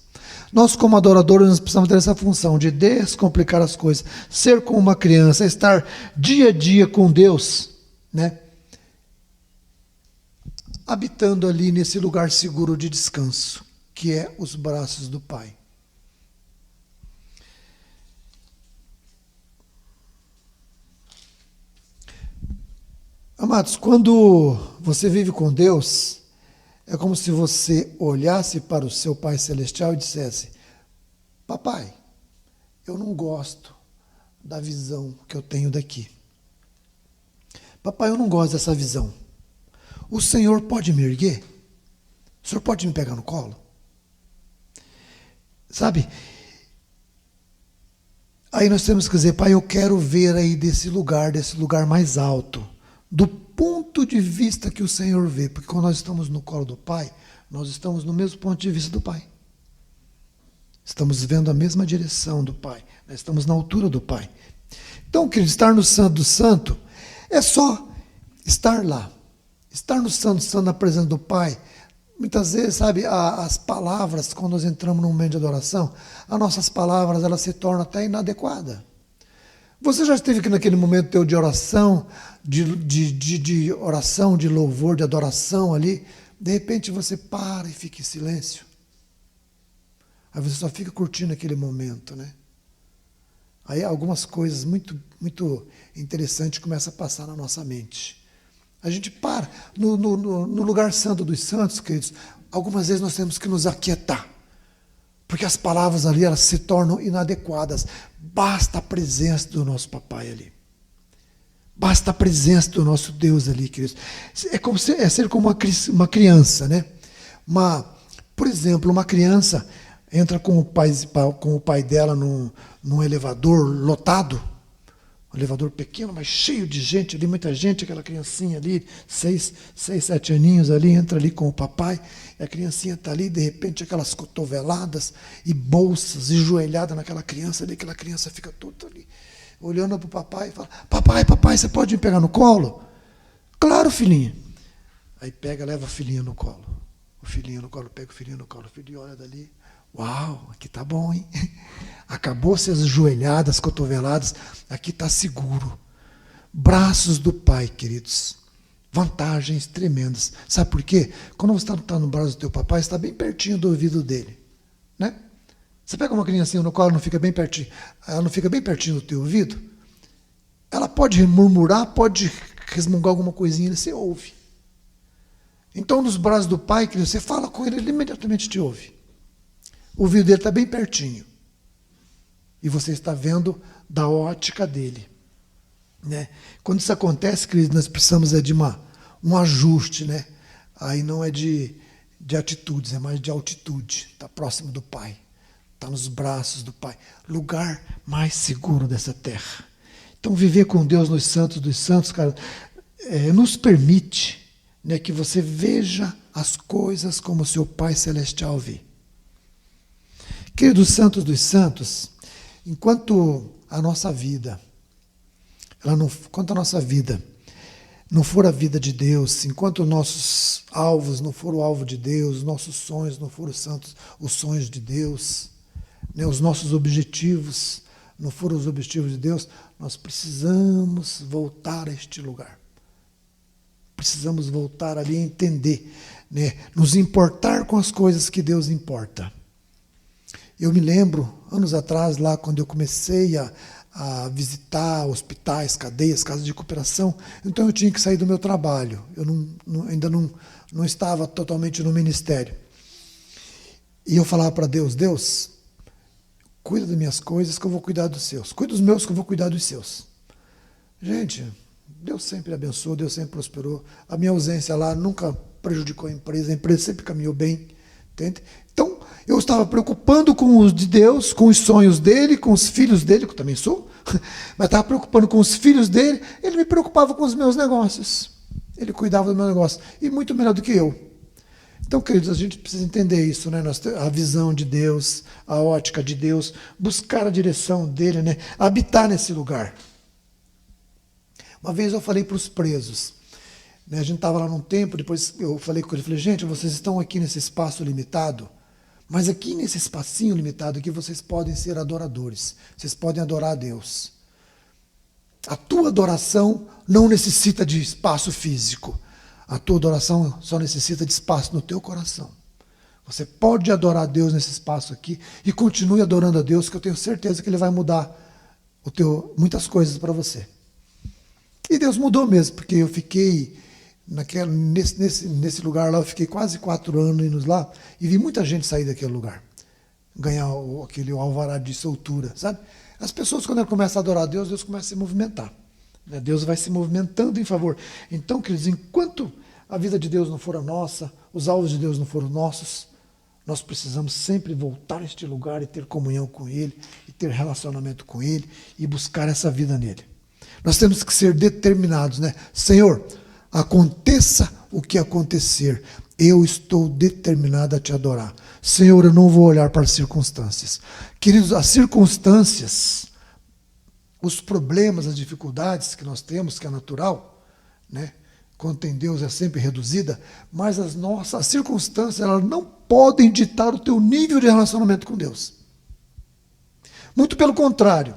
Nós, como adoradores, nós precisamos ter essa função de descomplicar as coisas, ser como uma criança, estar dia a dia com Deus, né? habitando ali nesse lugar seguro de descanso, que é os braços do Pai. Amados, quando você vive com Deus, é como se você olhasse para o seu Pai Celestial e dissesse: Papai, eu não gosto da visão que eu tenho daqui. Papai, eu não gosto dessa visão. O Senhor pode me erguer? O Senhor pode me pegar no colo? Sabe? Aí nós temos que dizer: Pai, eu quero ver aí desse lugar mais alto, do ponto de vista que o Senhor vê, porque quando nós estamos no colo do Pai, nós estamos no mesmo ponto de vista do Pai. Estamos vendo a mesma direção do Pai, nós estamos na altura do Pai. Então, querido, estar no Santo do Santo é só estar lá. Estar no Santo do Santo, na presença do Pai. Muitas vezes, sabe, as palavras, quando nós entramos num momento de adoração, as nossas palavras, elas se tornam até inadequadas. Você já esteve aqui naquele momento teu de oração, de oração, de louvor, de adoração ali, de repente você para e fica em silêncio. Aí você só fica curtindo aquele momento, né? Aí algumas coisas muito, muito interessantes começam a passar na nossa mente. A gente para. No lugar santo dos santos, queridos, algumas vezes nós temos que nos aquietar. Porque as palavras ali, elas se tornam inadequadas. Basta a presença do nosso papai ali. Basta a presença do nosso Deus ali, queridos. É ser como uma criança, né? Por exemplo, uma criança entra com o pai dela num elevador lotado. Um elevador pequeno, mas cheio de gente ali, muita gente, aquela criancinha ali, 6, 7 aninhos ali, entra ali com o papai, e a criancinha está ali, de repente aquelas cotoveladas e bolsas, e joelhada naquela criança ali, aquela criança fica toda ali, olhando para o papai e fala: papai, você pode me pegar no colo? Claro, filhinha. Aí pega, leva a filhinha no colo. O filhinho no colo, pega o filhinho no colo, o filhinho olha dali: uau, aqui tá bom, hein? Acabou-se as joelhadas, cotoveladas, aqui está seguro. Braços do Pai, queridos. Vantagens tremendas. Sabe por quê? Quando você está no braço do teu papai, você está bem pertinho do ouvido dele. Né? Você pega uma criancinha no colo, não fica bem pertinho, ela não fica bem pertinho do teu ouvido? Ela pode murmurar, pode resmungar alguma coisinha, você ouve. Então, nos braços do Pai, querido, você fala com ele, ele imediatamente te ouve. O ouvido dele está bem pertinho. E você está vendo da ótica dele. Né? Quando isso acontece, queridos, nós precisamos de um ajuste. Né? Aí não é de atitudes, é mais de altitude. Está próximo do Pai. Está nos braços do Pai. Lugar mais seguro dessa terra. Então, viver com Deus nos santos dos santos, cara, nos permite, né, que você veja as coisas como o seu Pai Celestial vê. Queridos santos dos santos, enquanto a nossa vida não for a vida de Deus, enquanto nossos alvos não foram o alvo de Deus, nossos sonhos não foram os sonhos de Deus, né, os nossos objetivos não foram os objetivos de Deus, nós precisamos voltar a este lugar. Precisamos voltar ali a entender, né, nos importar com as coisas que Deus importa. Eu me lembro, anos atrás, lá quando eu comecei a visitar hospitais, cadeias, casas de recuperação, então eu tinha que sair do meu trabalho. Eu ainda não estava totalmente no ministério. E eu falava para Deus: Deus, cuida das minhas coisas que eu vou cuidar dos seus. Cuida dos meus que eu vou cuidar dos seus. Gente, Deus sempre abençoou, Deus sempre prosperou. A minha ausência lá nunca prejudicou a empresa sempre caminhou bem. Entende? Então, eu estava preocupando com os de Deus, com os sonhos dele, com os filhos dele, que eu também sou, mas estava preocupando com os filhos dele, ele me preocupava com os meus negócios. Ele cuidava do meu negócio, e muito melhor do que eu. Então, queridos, a gente precisa entender isso, né? A visão de Deus, a ótica de Deus, buscar a direção dele, né? Habitar nesse lugar. Uma vez eu falei para os presos, né? A gente estava lá num tempo, depois eu falei com ele, falei: gente, vocês estão aqui nesse espaço limitado, mas aqui nesse espacinho limitado aqui vocês podem ser adoradores, vocês podem adorar a Deus. A tua adoração não necessita de espaço físico. A tua adoração só necessita de espaço no teu coração. Você pode adorar a Deus nesse espaço aqui e continue adorando a Deus, que eu tenho certeza que Ele vai mudar muitas coisas para você. E Deus mudou mesmo, porque eu fiquei nesse lugar lá, eu fiquei quase 4 anos indo lá e vi muita gente sair daquele lugar, ganhar aquele alvará de soltura, sabe? As pessoas, quando elas começam a adorar a Deus, Deus começa a se movimentar. Deus vai se movimentando em favor. Então, queridos, enquanto a vida de Deus não for a nossa, os alvos de Deus não foram nossos, nós precisamos sempre voltar a este lugar e ter comunhão com Ele, e ter relacionamento com Ele, e buscar essa vida nele. Nós temos que ser determinados, né? Senhor, aconteça o que acontecer, eu estou determinado a te adorar. Senhor, eu não vou olhar para as circunstâncias. Queridos, as circunstâncias, os problemas, as dificuldades que nós temos, que é natural, né? Quando tem Deus é sempre reduzida, mas as circunstâncias, elas não podem ditar o teu nível de relacionamento com Deus. Muito pelo contrário.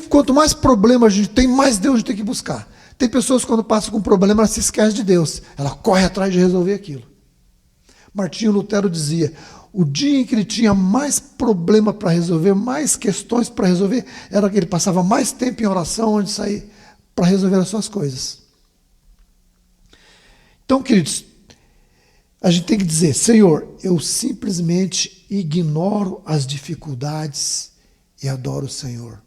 Quanto mais problema a gente tem, mais Deus a gente tem que buscar. Tem pessoas que quando passam com um problema, elas se esquecem de Deus. Ela corre atrás de resolver aquilo. Martinho Lutero dizia, o dia em que ele tinha mais problema para resolver, mais questões para resolver, era que ele passava mais tempo em oração antes de sair para resolver as suas coisas. Então, queridos, a gente tem que dizer, Senhor, eu simplesmente ignoro as dificuldades e adoro o Senhor.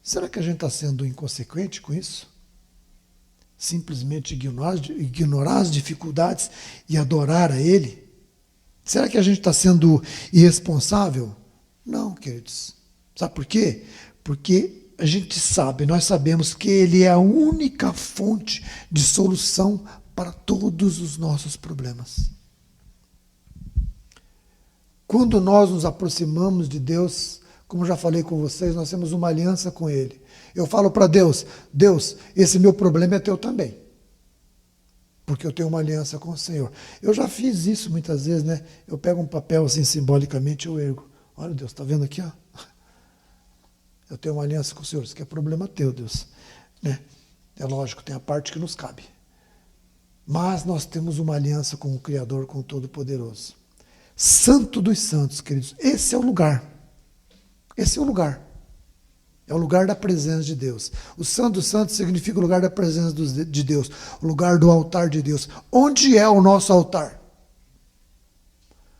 Será que a gente está sendo inconsequente com isso? Simplesmente ignorar as dificuldades e adorar a Ele? Será que a gente está sendo irresponsável? Não, queridos. Sabe por quê? Porque a gente sabe, nós sabemos que Ele é a única fonte de solução para todos os nossos problemas. Quando nós nos aproximamos de Deus, como já falei com vocês, nós temos uma aliança com Ele. Eu falo para Deus, Deus, esse meu problema é teu também. Porque eu tenho uma aliança com o Senhor. Eu já fiz isso muitas vezes, né? Eu pego um papel assim, simbolicamente, eu ergo. Olha, Deus, está vendo aqui? Ó? Eu tenho uma aliança com o Senhor. Isso aqui é problema teu, Deus. Né? É lógico, tem a parte que nos cabe. Mas nós temos uma aliança com o Criador, com o Todo-Poderoso. Santo dos Santos, queridos. Esse é o lugar. Esse é o lugar. É o lugar da presença de Deus. O Santo dos Santos significa o lugar da presença de Deus. O lugar do altar de Deus. Onde é o nosso altar?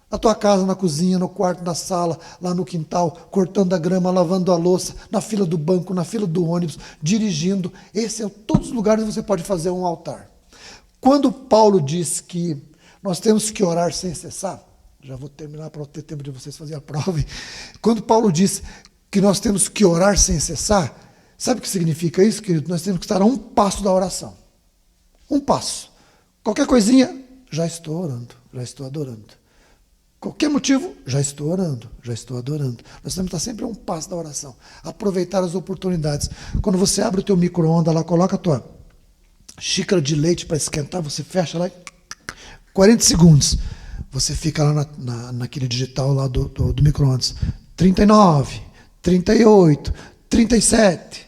Na tua casa, na cozinha, no quarto, na sala, lá no quintal, cortando a grama, lavando a louça, na fila do banco, na fila do ônibus, dirigindo. Esse é todos os lugares que você pode fazer um altar. Quando Paulo diz que nós temos que orar sem cessar, já vou terminar para ter tempo de vocês fazerem a prova. Quando Paulo diz que nós temos que orar sem cessar, sabe o que significa isso, querido? Nós temos que estar a um passo da oração. Um passo. Qualquer coisinha, já estou orando, já estou adorando. Qualquer motivo, já estou orando, já estou adorando. Nós temos que estar sempre a um passo da oração. Aproveitar as oportunidades. Quando você abre o teu micro-ondas lá, coloca a tua xícara de leite para esquentar, você fecha lá, 40 segundos. Você fica lá naquele digital lá do micro-ondas. 39, 38, 37.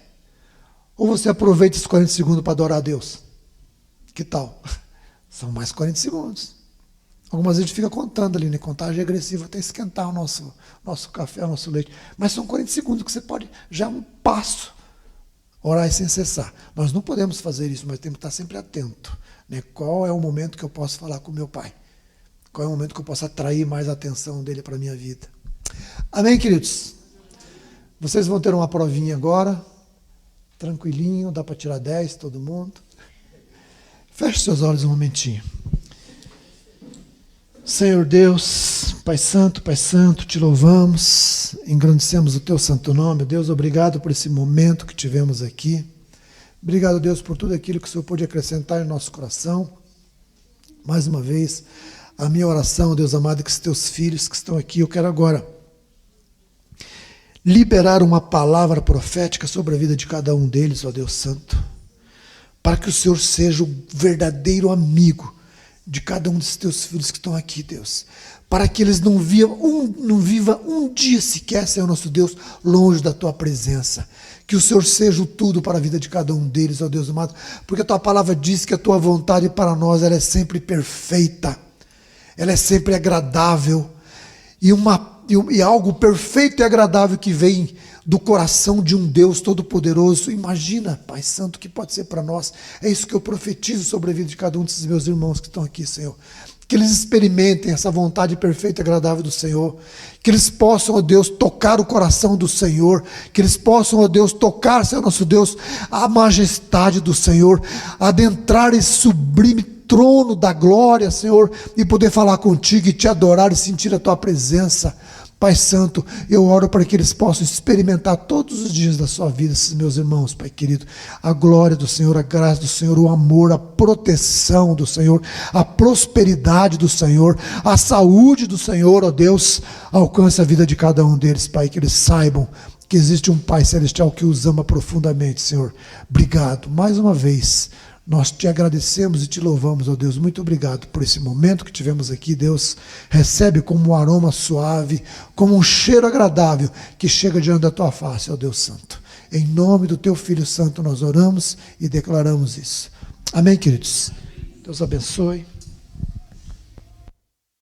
Ou você aproveita esses 40 segundos para adorar a Deus. Que tal? São mais 40 segundos. Algumas vezes a gente fica contando ali, né? Contagem regressiva até esquentar o nosso café, o nosso leite. Mas são 40 segundos que você pode, já um passo, orar sem cessar. Nós não podemos fazer isso, mas temos que estar sempre atento. Né? Qual é o momento que eu posso falar com meu Pai? Qual é o momento que eu posso atrair mais a atenção dele para a minha vida? Amém, queridos? Vocês vão ter uma provinha agora, tranquilinho, dá para tirar 10, todo mundo. Feche seus olhos um momentinho. Senhor Deus, Pai Santo, te louvamos, engrandecemos o Teu santo nome. Deus, obrigado por esse momento que tivemos aqui. Obrigado, Deus, por tudo aquilo que o Senhor pôde acrescentar em nosso coração. Mais uma vez, a minha oração, Deus amado, que os Teus filhos que estão aqui, eu quero agora liberar uma palavra profética sobre a vida de cada um deles, ó Deus Santo, para que o Senhor seja o verdadeiro amigo de cada um dos teus filhos que estão aqui, Deus, para que eles não vivam um dia sequer, Senhor nosso Deus, longe da tua presença. Que o Senhor seja o tudo para a vida de cada um deles, ó Deus amado, porque a tua palavra diz que a tua vontade para nós ela é sempre perfeita, ela é sempre agradável, e algo perfeito e agradável que vem do coração de um Deus todo-poderoso. Imagina, Pai Santo, o que pode ser para nós. É isso que eu profetizo sobre a vida de cada um desses meus irmãos que estão aqui, Senhor. Que eles experimentem essa vontade perfeita e agradável do Senhor. Que eles possam, ó Deus, tocar o coração do Senhor. Que eles possam, ó Deus, tocar, Senhor nosso Deus, a majestade do Senhor. Adentrar esse sublime trono da glória, Senhor, e poder falar contigo e te adorar e sentir a tua presença. Pai Santo, eu oro para que eles possam experimentar todos os dias da sua vida, esses meus irmãos, Pai querido, a glória do Senhor, a graça do Senhor, o amor, a proteção do Senhor, a prosperidade do Senhor, a saúde do Senhor, ó Deus, alcance a vida de cada um deles, Pai, que eles saibam que existe um Pai Celestial que os ama profundamente, Senhor. Obrigado, mais uma vez. Nós te agradecemos e te louvamos, ó Deus. Muito obrigado por esse momento que tivemos aqui, Deus. Recebe como um aroma suave, como um cheiro agradável que chega diante da tua face, ó Deus Santo. Em nome do teu Filho Santo nós oramos e declaramos isso. Amém, queridos? Deus abençoe.